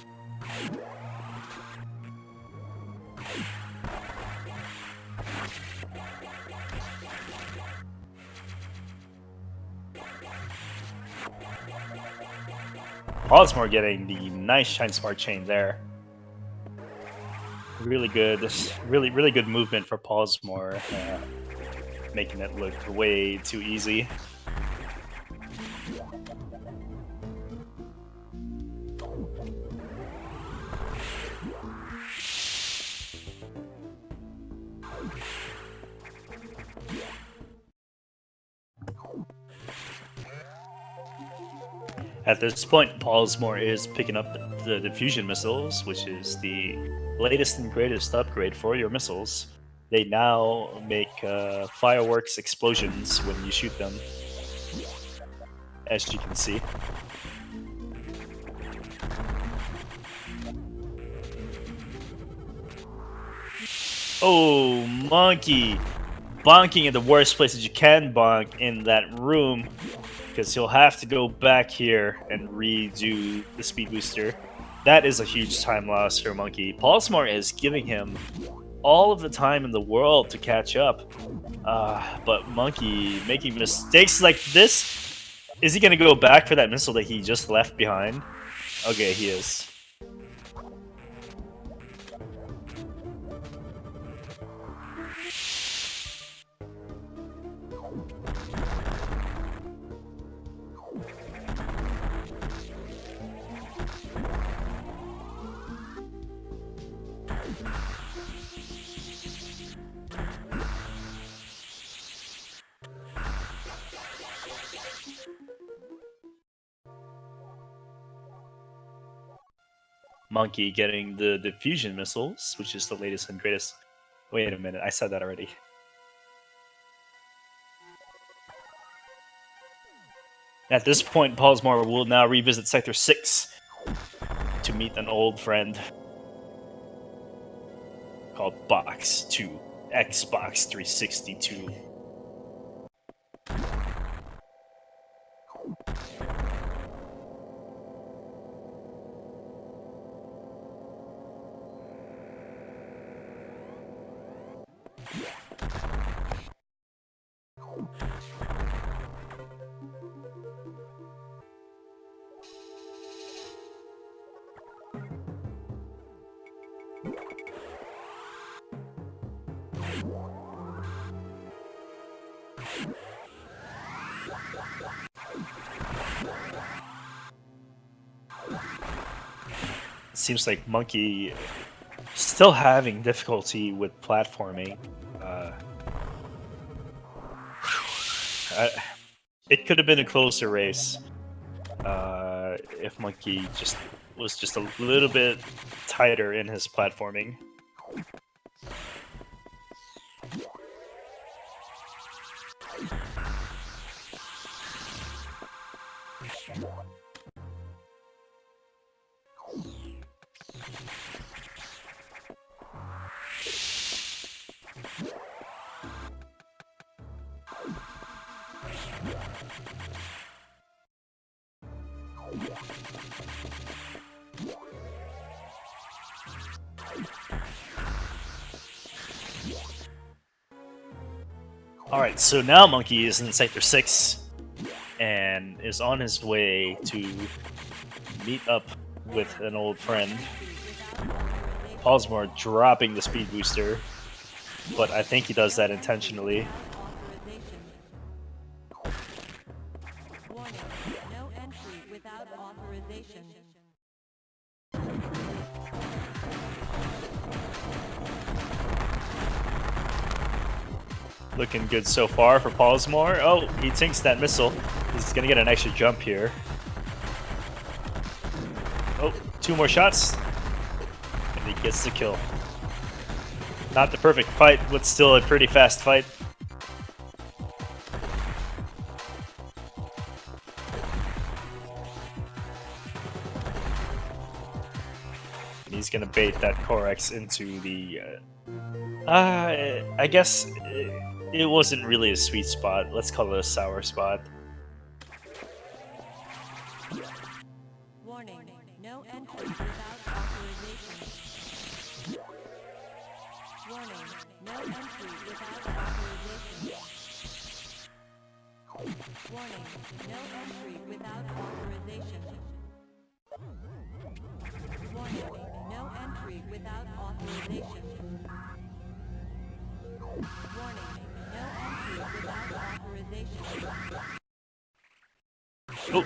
Pollsmor getting the nice Shine Smart chain there. Really good, really good movement for Pollsmor, making it look way too easy. At this point, Pollsmor is picking up the diffusion missiles, which is the latest and greatest upgrade for your missiles. They now make fireworks explosions when you shoot them, as you can see. Oh, Monkey! Bonking at the worst place that you can bonk in that room, because he'll have to go back here and redo the speed booster. That is a huge time loss for Monkey. Pollsmor is giving him all of the time in the world to catch up. But Monkey making mistakes like this. Is he going to go back for that missile that he just left behind? Okay, he is. Monkey getting the diffusion missiles, which is the latest and greatest. Wait a minute, I said that already. At this point, Pollsmor will now revisit Sector 6 to meet an old friend called Box 2, Xbox 362. Seems like Monkey still having difficulty with platforming. It could have been a closer race if Monkey was just a little bit tighter in his platforming. Alright, so now Monkey is in Sector 6 and is on his way to meet up with an old friend. Pollsmor dropping the speed booster, but I think he does that intentionally. No entry without authorization. Looking good so far for Pollsmor. Oh, he sinks that missile. He's gonna get an extra jump here. Oh, 2 more shots. And he gets the kill. Not the perfect fight, but still a pretty fast fight. And he's gonna bait that Corex into the... I guess it wasn't really a sweet spot. Let's call it a sour spot. Warning, no entry without authorization. Warning, no entry without authorization. Warning, no entry without authorization. Warning, no entry without authorization. Warning, no entry without authorization. Oh,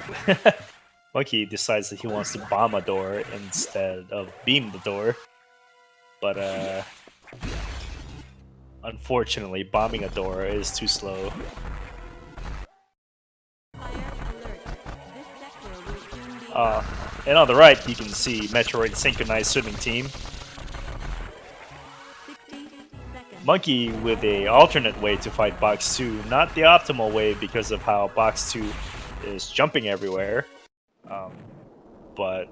Monkey decides that he wants to bomb a door instead of beam the door. But unfortunately, bombing a door is too slow. Fire alert. This sector will soon be And on the right, you can see Metroid synchronized swimming team. 60 seconds. Monkey with a alternate way to fight Box 2, not the optimal way because of how Box 2 is jumping everywhere. But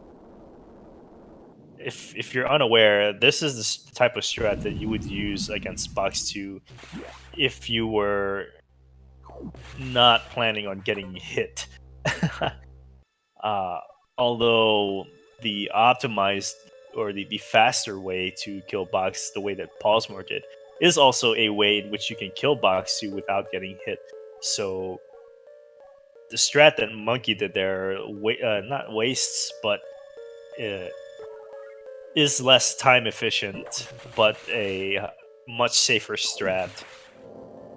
if you're unaware, this is the type of strat that you would use against Box 2 if you were not planning on getting hit. Although the optimized or the faster way to kill Box, the way that Pollsmor did, is also a way in which you can kill Box 2 without getting hit. So the strat that Monkey did there, not wastes, but is less time efficient, but a much safer strat.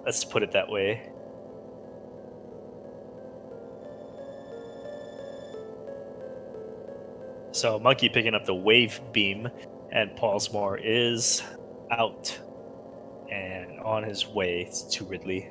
Let's put it that way. So Monkey picking up the wave beam, and Pollsmor is out and on his way to Ridley.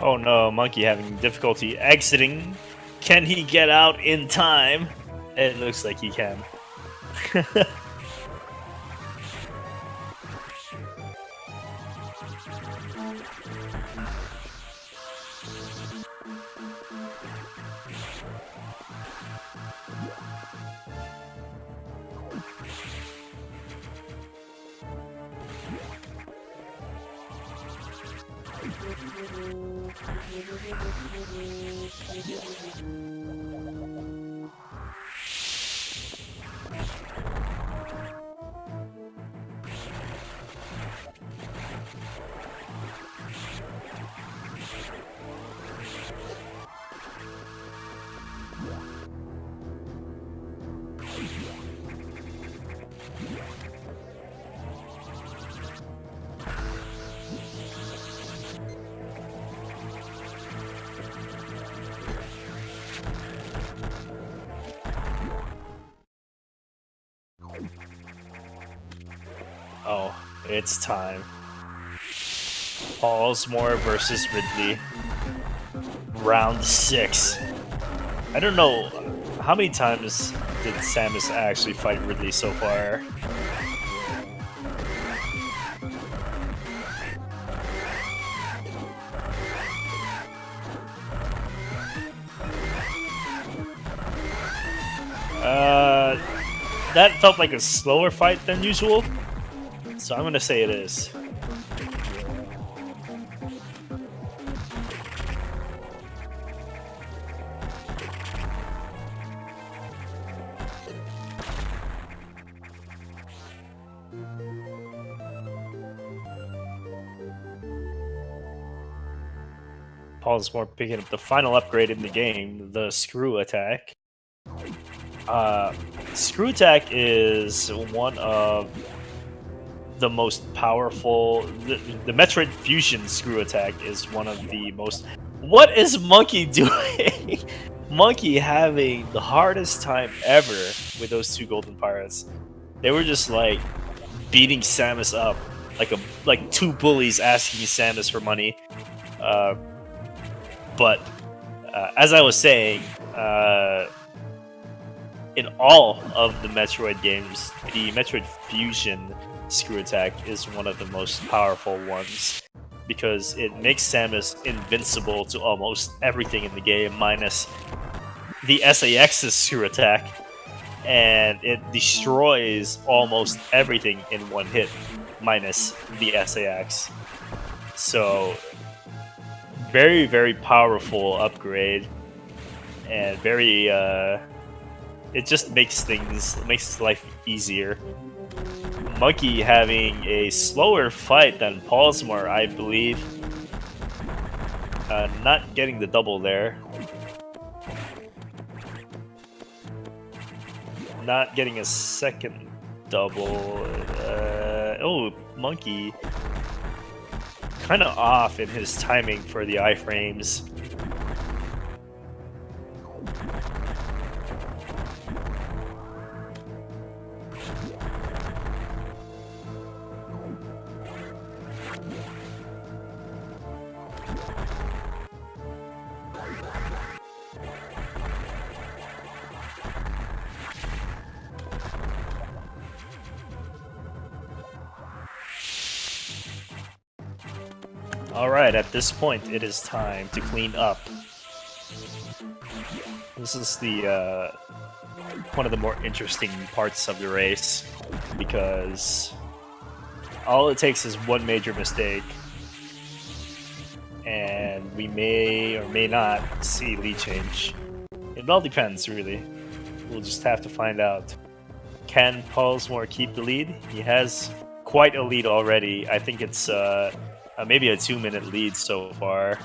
Oh no, Monkey having difficulty exiting. Can he get out in time? It looks like he can. Oh, it's time. Pollsmor versus Ridley. Round 6. I don't know how many times did Samus actually fight Ridley so far. That felt like a slower fight than usual, so I'm gonna say it is. Pollsmor picking up the final upgrade in the game, the Screw Attack. Screw Attack is one of the most powerful. The Metroid Fusion Screw Attack is one of the most. What is Monkey doing? Monkey having the hardest time ever with those two golden pirates. They were just like beating Samus up like two bullies asking Samus for money. But as I was saying, in all of the Metroid games, the Metroid Fusion Screw Attack is one of the most powerful ones because it makes Samus invincible to almost everything in the game, minus the SAX's Screw Attack, and it destroys almost everything in one hit, minus the SAX. So, very, very powerful upgrade, and very, it just makes life easier. Monkey having a slower fight than Pollsmor, I believe. Not getting the double there. Not getting a second double. Oh, Monkey kind of off in his timing for the iframes. Alright, at this point it is time to clean up. This is the one of the more interesting parts of the race, because all it takes is one major mistake and we may or may not see lead change. It all depends, really. We'll just have to find out. Can Pollsmor keep the lead? He has quite a lead already. I think it's maybe a 2-minute lead so far.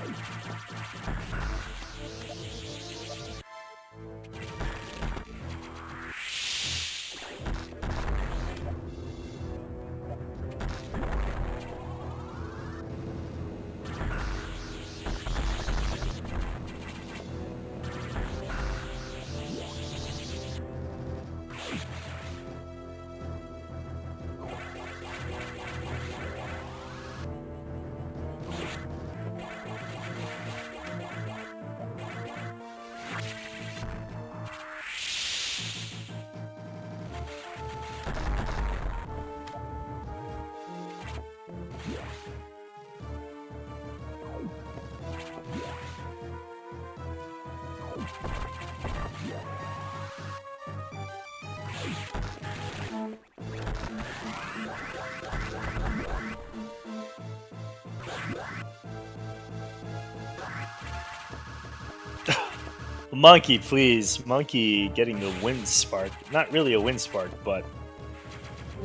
Monkey, please. Monkey getting the wind spark. Not really a wind spark, but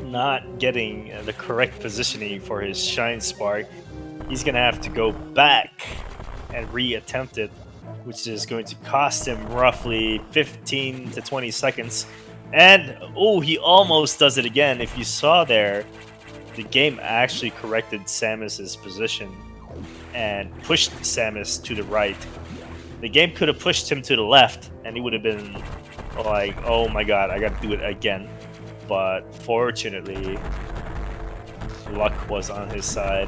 not getting the correct positioning for his shine spark. He's gonna have to go back and re-attempt it, which is going to cost him roughly 15 to 20 seconds. And, oh, he almost does it again. If you saw there, the game actually corrected Samus's position and pushed Samus to the right. The game could have pushed him to the left, and he would have been like, oh my god, I gotta do it again. But fortunately, luck was on his side.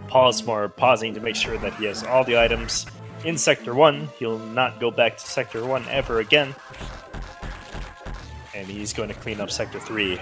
Pollsmor pausing to make sure that he has all the items in Sector 1. He'll not go back to Sector 1 ever again. And he's going to clean up Sector 3.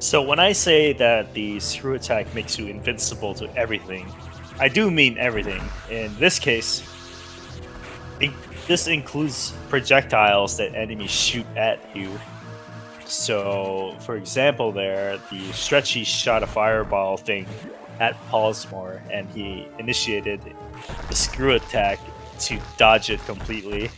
So when I say that the screw attack makes you invincible to everything, I do mean everything. In this case, it, this includes projectiles that enemies shoot at you. So, for example, the stretchy shot a fireball thing at Pollsmor, and he initiated the screw attack to dodge it completely.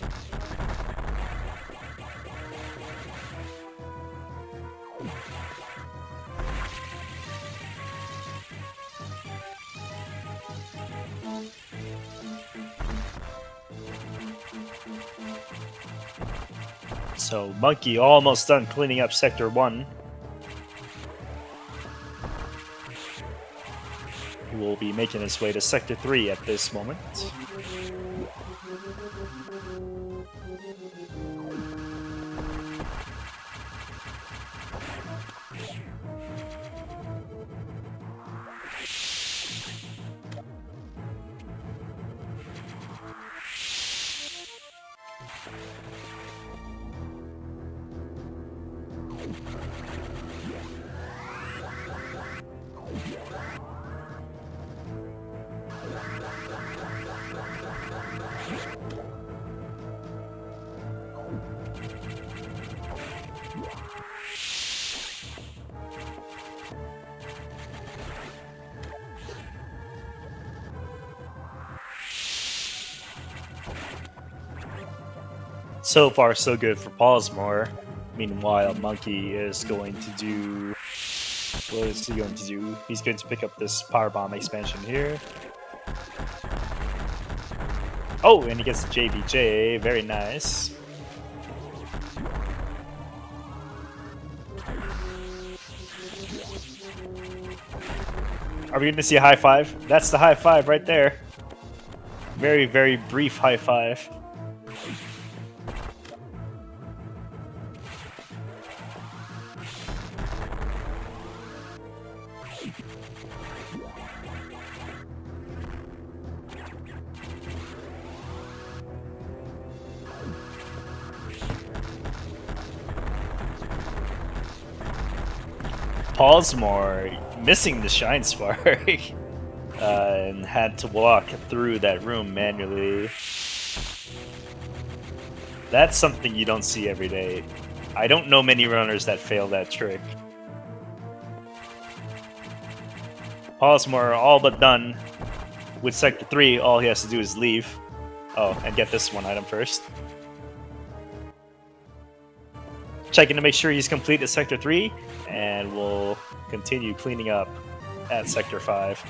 So Monkey almost done cleaning up Sector 1. He will be making his way to Sector 3 at this moment. So far, so good for Pollsmor. Meanwhile, Monkey is going to do... What is he going to do? He's going to pick up this Power Bomb expansion here. Oh, and he gets the JBJ. Very nice. Are we going to see a high five? That's the high five right there. Very, very brief high five. Pollsmor missing the Shine Spark and had to walk through that room manually. That's something you don't see every day. I don't know many runners that fail that trick. Pollsmor all but done with Sector 3. All he has to do is leave. Oh, and get this one item first. Checking to make sure he's complete at Sector 3, and we'll continue cleaning up at Sector 5.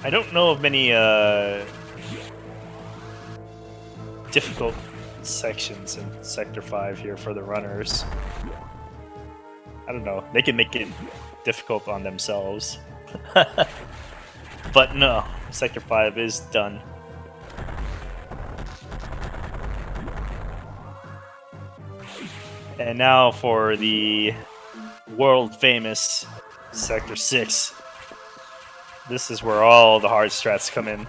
I don't know of many difficult sections in Sector 5 here for the runners. I don't know. They can make it difficult on themselves. But no, Sector 5 is done. And now for the world famous Sector 6. This is where all the hard strats come in.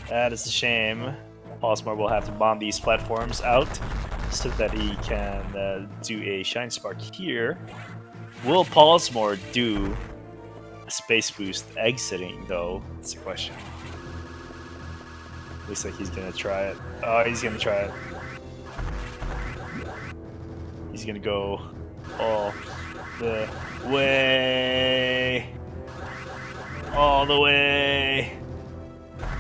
That is a shame. Pollsmor will have to bomb these platforms out so that he can do a Shine Spark here. Will Pollsmor do a Space Boost exiting, though? That's the question. Looks like he's gonna try it. Oh, he's gonna try it. He's gonna go all the way. All the way.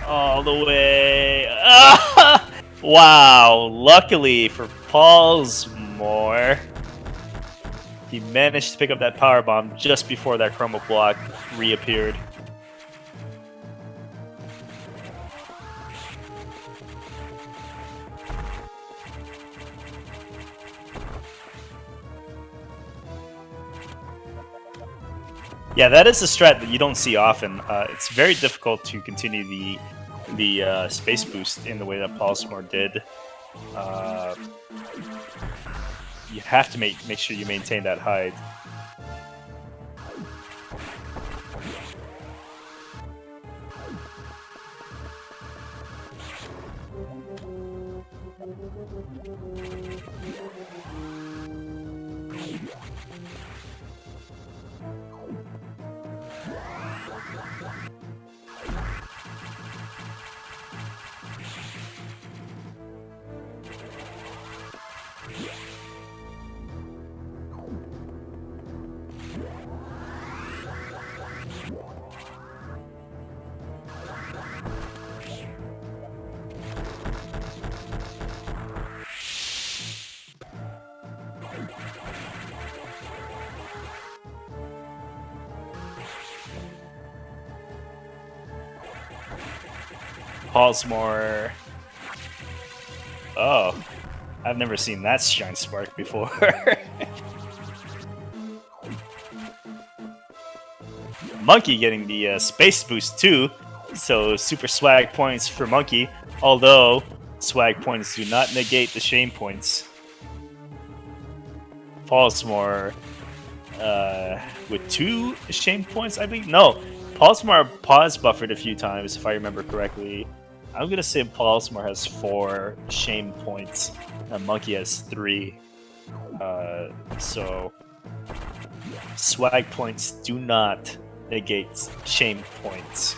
All the way. Ah! Wow. Luckily for Pollsmor, he managed to pick up that power bomb just before that chroma block reappeared. Yeah, that is a strat that you don't see often. It's very difficult to continue the space boost in the way that Pollsmor did. You have to make sure you maintain that height. Pollsmor. Oh, I've never seen that shine spark before. Monkey getting the space boost too, so super swag points for Monkey, although swag points do not negate the shame points. Pollsmor with 2 shame points, I believe? No, Pollsmor pause buffered a few times, if I remember correctly. I'm gonna say Pollsmor has 4 shame points, and Monkey has 3. So swag points do not negate shame points.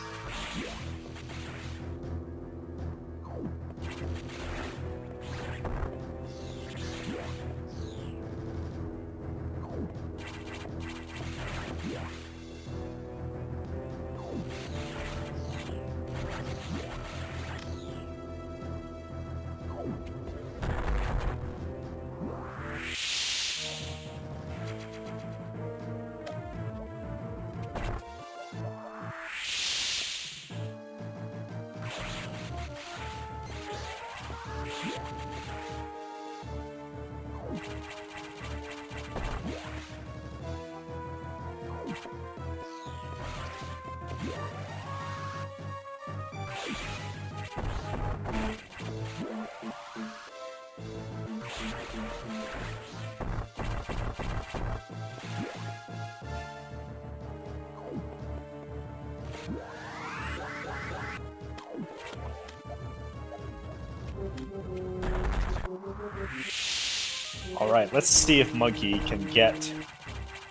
Alright, let's see if Monkey can get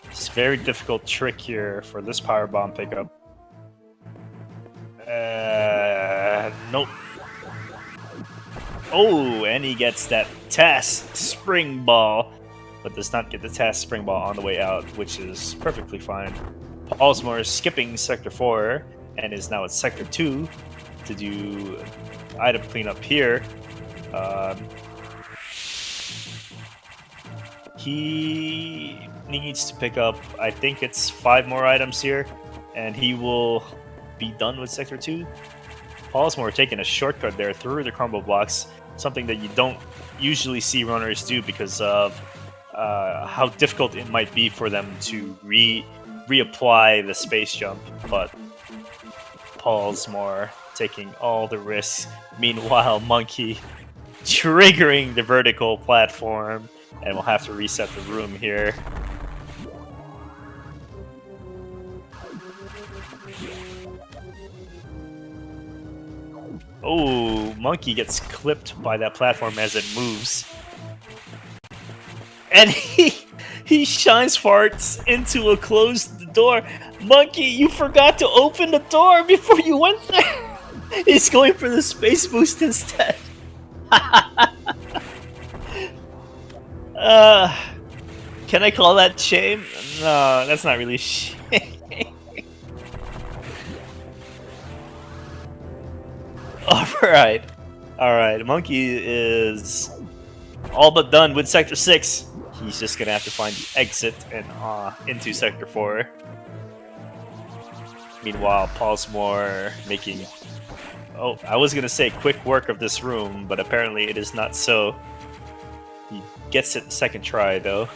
this very difficult trick here for this power bomb pickup. Nope. Oh, and he gets that test spring ball, but does not get the test spring ball on the way out, which is perfectly fine. Pollsmor is skipping Sector 4 and is now at Sector 2 to do item cleanup here. He needs to pick up, I think it's 5 more items here, and he will be done with Sector 2. Pollsmor taking a shortcut there through the crumble blocks, something that you don't usually see runners do because of how difficult it might be for them to reapply the space jump, but Pollsmor taking all the risks. Meanwhile, Monkey triggering the vertical platform, and we'll have to reset the room here. Oh, Monkey gets clipped by that platform as it moves. And he shines farts into a closed door. Monkey, you forgot to open the door before you went there. He's going for the space boost instead. Can I call that shame? No, that's not really shame. Alright. Alright, Monkey is all but done with Sector 6. He's just gonna have to find the exit and into Sector 4. Meanwhile, Pollsmor making... Oh, I was gonna say quick work of this room, but apparently it is not so. He gets it the second try, though.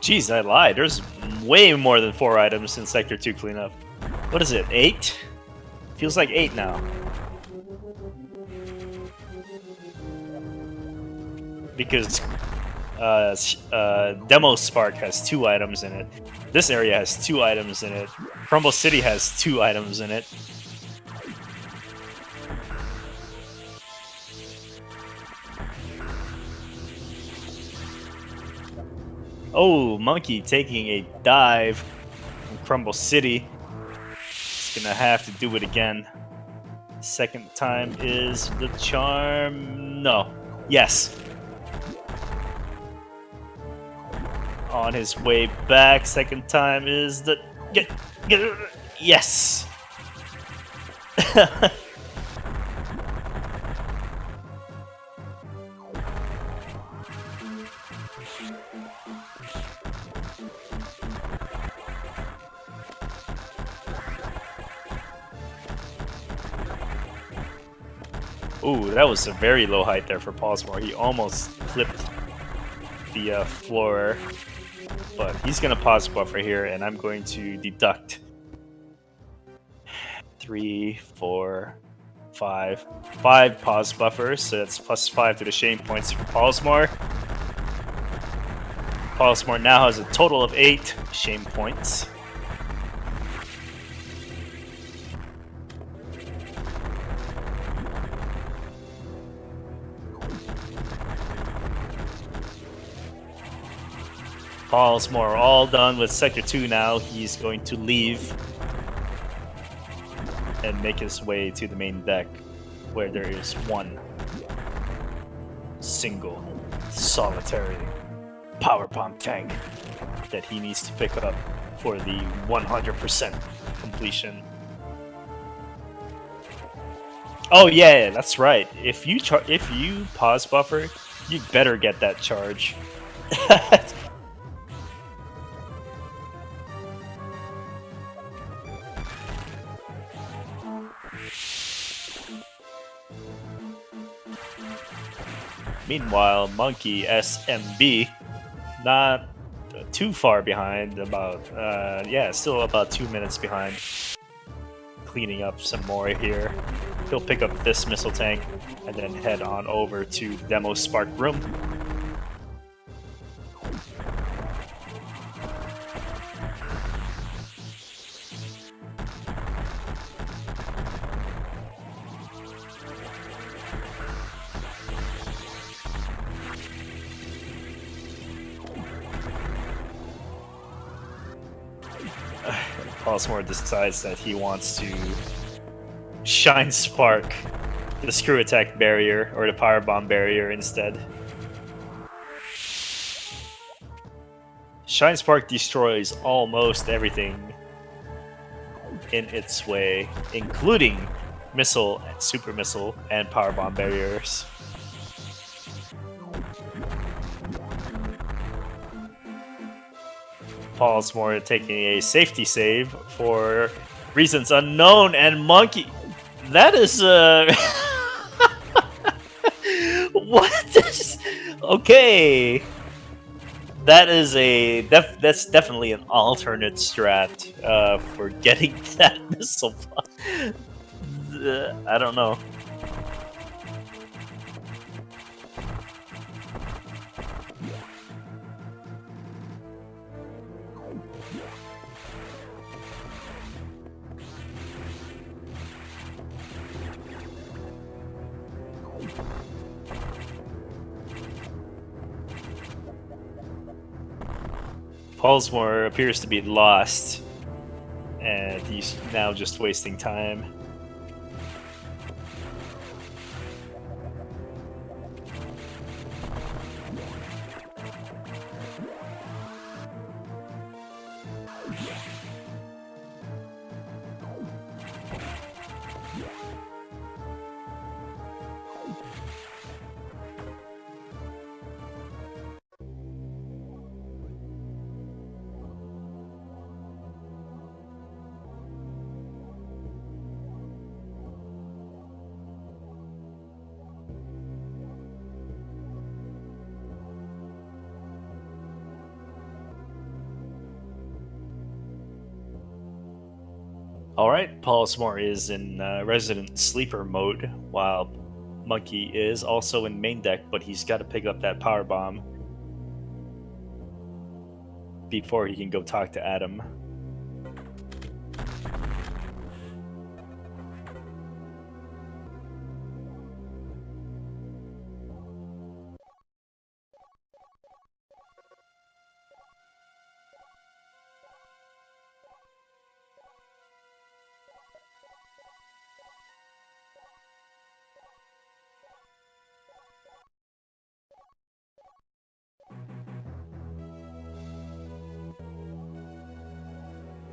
Jeez, I lied. There's way more than 4 items in Sector 2 cleanup. What is it, 8? Feels like 8 now. Because Demo Spark has 2 items in it. This area has 2 items in it. Crumble City has 2 items in it. Oh, Monkey taking a dive from Crumble City. He's gonna have to do it again. Second time is the charm. No. Yes. On his way back, second time is the... Yes! Ooh, that was a very low height there for Pollsmor. He almost flipped the floor. But he's going to pause buffer here, and I'm going to deduct 3, 4, 5. 5 pause buffers, so that's +5 to the shame points for Pollsmor. Pollsmor now has a total of 8 shame points. Pollsmor all done with Sector 2 now. He's going to leave and make his way to the main deck, where there is one single, solitary power bomb tank that he needs to pick up for the 100% completion. Oh yeah, that's right. If you pause buffer, you better get that charge. Meanwhile, MonkeySMB, not too far behind, about, still about 2 minutes behind. Cleaning up some more here. He'll pick up this missile tank and then head on over to the Demo Spark room. Pollsmor decides that he wants to Shine Spark the Screw Attack barrier, or the Power Bomb barrier instead. Shine Spark destroys almost everything in its way, including Missile, Super Missile, and Power Bomb barriers. Pollsmor taking a safety save for reasons unknown, and Monkey... That is what is... Okay. That is that's definitely an alternate strat for getting that missile. I don't know. Pollsmor appears to be lost, and he's now just wasting time. Alright, Pollsmor is in resident sleeper mode, while Monkey is also in main deck, but he's got to pick up that power bomb before he can go talk to Adam.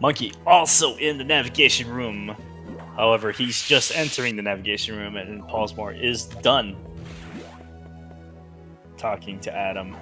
Monkey also in the navigation room. However, he's just entering the navigation room, and Pollsmor is done talking to Adam.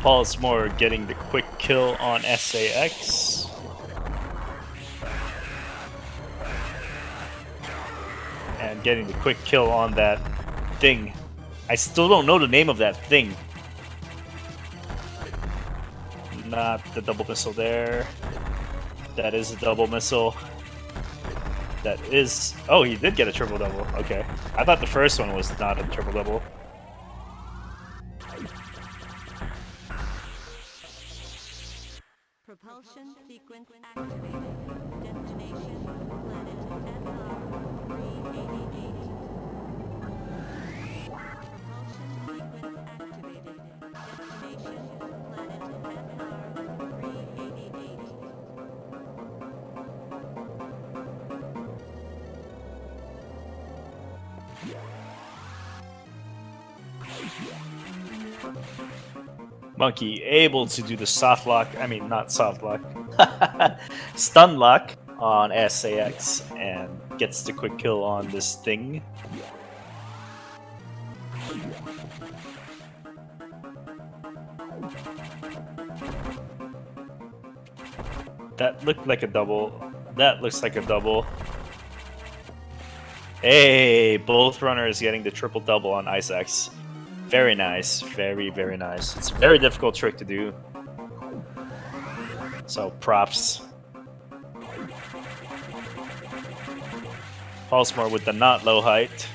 Pollsmor getting the quick kill on SAX. And getting the quick kill on that thing. I still don't know the name of that thing. Not the double missile there. That is a double missile. That is... Oh, he did get a triple double. Okay. I thought the first one was not a triple double. Propulsion sequence activated. Destination planet SR388. Propulsion sequence activated. Destination planet SR388. Monkey able to do the soft lock, I mean not soft lock, stun lock on SAX and gets the quick kill on this thing. That looked like a double. That looks like a double. Hey, both runners getting the triple double on Isaac's. Very nice, very, very nice. It's a very difficult trick to do. So, props. Pollsmor with the not low height.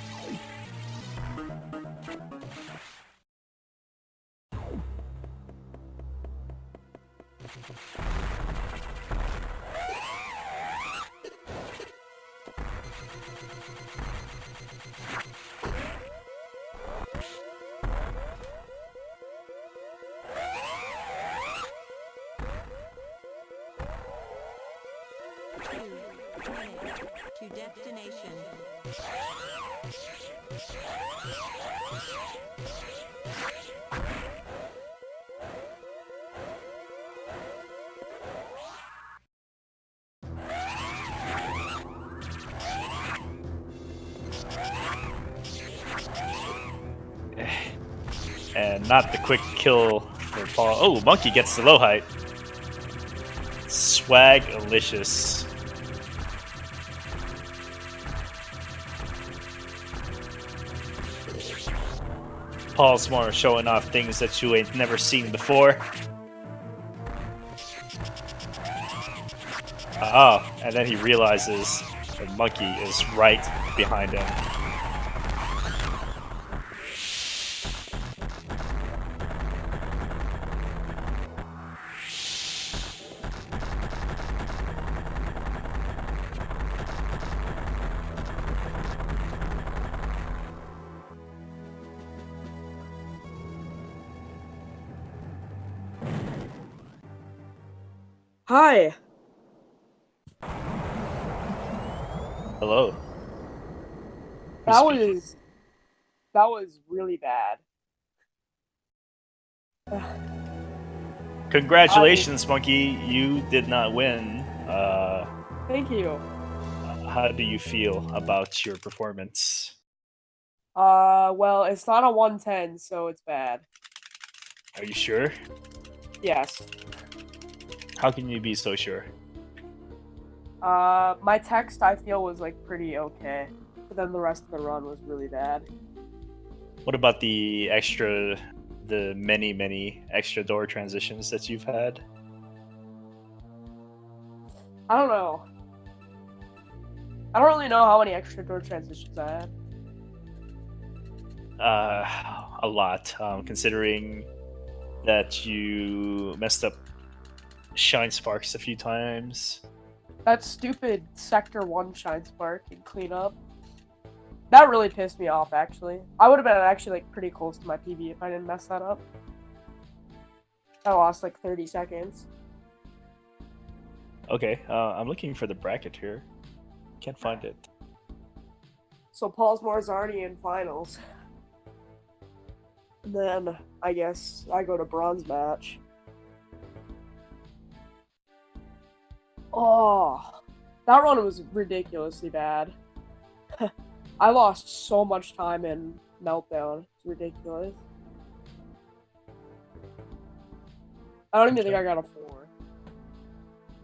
To destination. And not the quick kill for Paul. Oh, Monkey gets the low height. Swag-alicious. Pollsmor showing off things that you ain't never seen before. Oh, and then he realizes the monkey is right behind him. Hi. Hello. Who's That speaking? was really bad. Congratulations, monkey. You did not win. Thank you. How do you feel about your performance? Well, it's not a 110, so it's bad. Are you sure? Yes. How can you be so sure? My text I feel was like pretty okay, but then the rest of the run was really bad. What about the many extra door transitions that you've had? I don't know. I don't really know how many extra door transitions I had. A lot, considering that you messed up Shine Sparks a few times. That stupid Sector 1 Shine Spark and cleanup. That really pissed me off, actually. I would have been actually like pretty close to my PB if I didn't mess that up. I lost like 30 seconds. Okay, I'm looking for the bracket here. Can't find it. So Pollsmor's already in finals. And then I guess I go to bronze match. Oh, that run was ridiculously bad. I lost so much time in Meltdown. It's ridiculous. I don't even think I got a 4.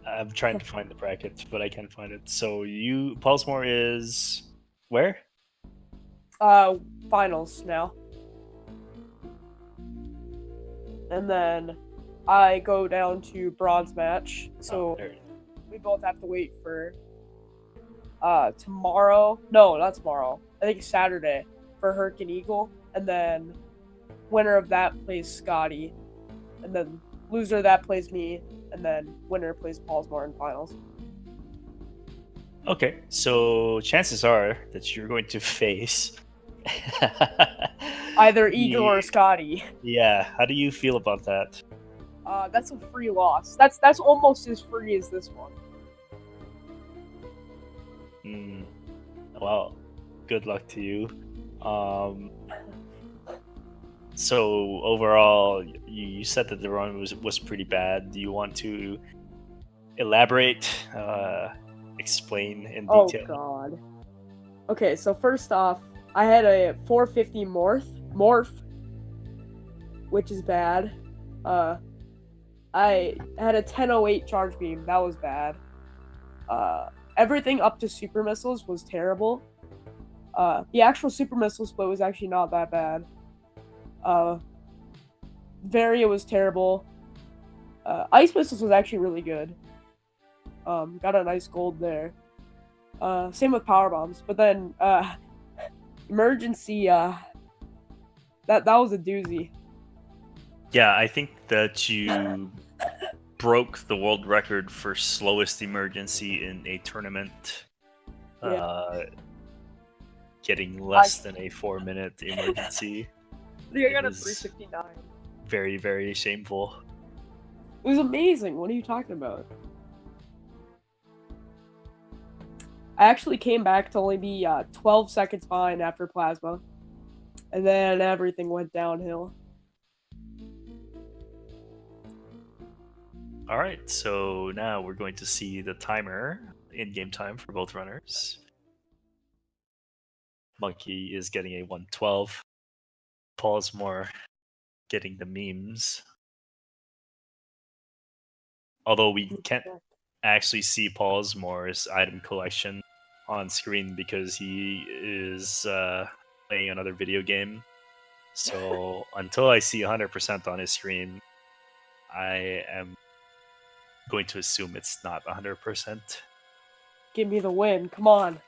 I'm trying to find the bracket, but I can't find it. So Pollsmor is where? Finals now. And then I go down to bronze match. So There it is. we both have to wait for tomorrow. No, not tomorrow. I think Saturday for Herc and Eagle, and then winner of that plays Scotty, and then loser of that plays me, and then winner plays Pollsmor in finals. Okay, so chances are that you're going to face Either Eagle or the- Scotty. Yeah, how do you feel about that? That's a free loss. That's almost as free as this one. Well, good luck to you. So overall, you said that the run was pretty bad. Do you want to elaborate, explain in detail? Oh god. Okay, so first off, I had a 450 morph, which is bad. I had a 1008 charge beam, that was bad. Everything up to super missiles was terrible. The actual super missile split was actually not that bad. Varia was terrible. Ice missiles was actually really good. Got a nice gold there. Same with power bombs, but then emergency. That was a doozy. Yeah, I think that you broke the world record for slowest emergency in a tournament. Getting less than a 4-minute emergency. I think I got a is 359. Very, very shameful. It was amazing. What are you talking about? I actually came back to only be 12 seconds behind after Plasma. And then everything went downhill. Alright, so now we're going to see the timer, in-game time for both runners. Monkey is getting a 112. Pollsmor getting the memes. Although we can't actually see Pollsmor's item collection on screen because he is playing another video game. So until I see 100% on his screen, I am going to assume it's not 100%. Give me the win. Come on.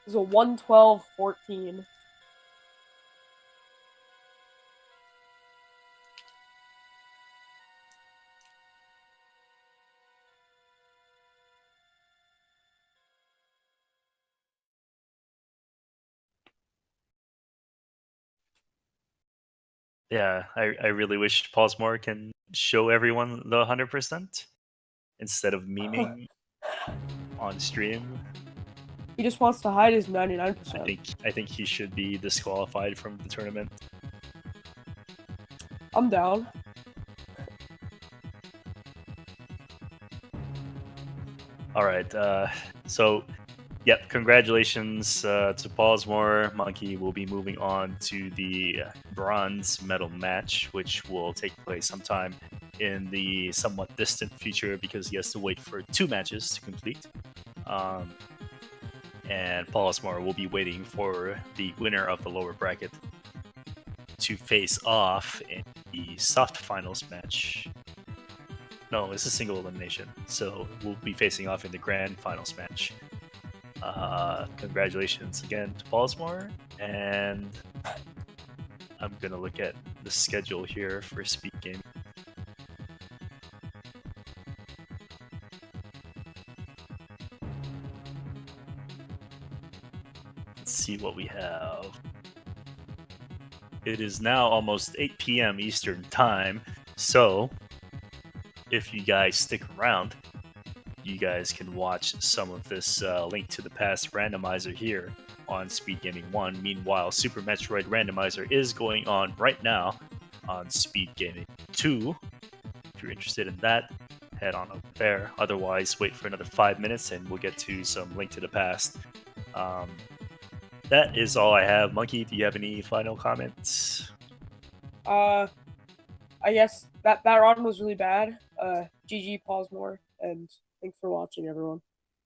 It's a 112-14. Yeah, I really wish Pollsmor can show everyone the 100% instead of memeing on stream. He just wants to hide his I 99%. think he should be disqualified from the tournament. I'm down. All right. So, yep. Congratulations to Pollsmor. Monkey will be moving on to the bronze medal match, which will take place sometime in the somewhat distant future because he has to wait for 2 matches to complete. And Pollsmor will be waiting for the winner of the lower bracket to face off in the soft finals match. No, it's a single elimination, so we'll be facing off in the grand finals match. Congratulations again to Pollsmor, and I'm gonna look at the schedule here for Speed Game. Let's see what we have. It is now almost 8 p.m. Eastern Time, so if you guys stick around, you guys can watch some of this Link to the Past randomizer here on Speed Gaming 1. Meanwhile, Super Metroid randomizer is going on right now on Speed Gaming 2. If you're interested in that, head on over there. Otherwise, wait for another 5 minutes and we'll get to some Link to the Past. That is all I have. Monkey, do you have any final comments? I guess that round was really bad. GG Pollsmor, and thanks for watching, everyone.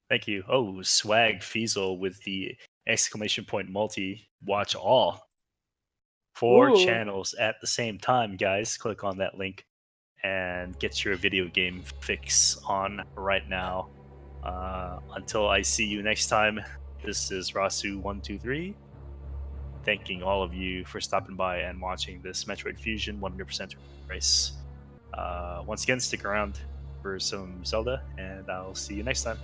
Thank you. Oh, Swag Fiesel with the exclamation point multi. Watch all 4 Ooh. channels at the same time, guys. Click on that link and get your video game fix on right now. Until I see you next time, this is Rasu123. Thanking all of you for stopping by and watching this Metroid Fusion 100% race. Once again, stick around for some Zelda, and I'll see you next time.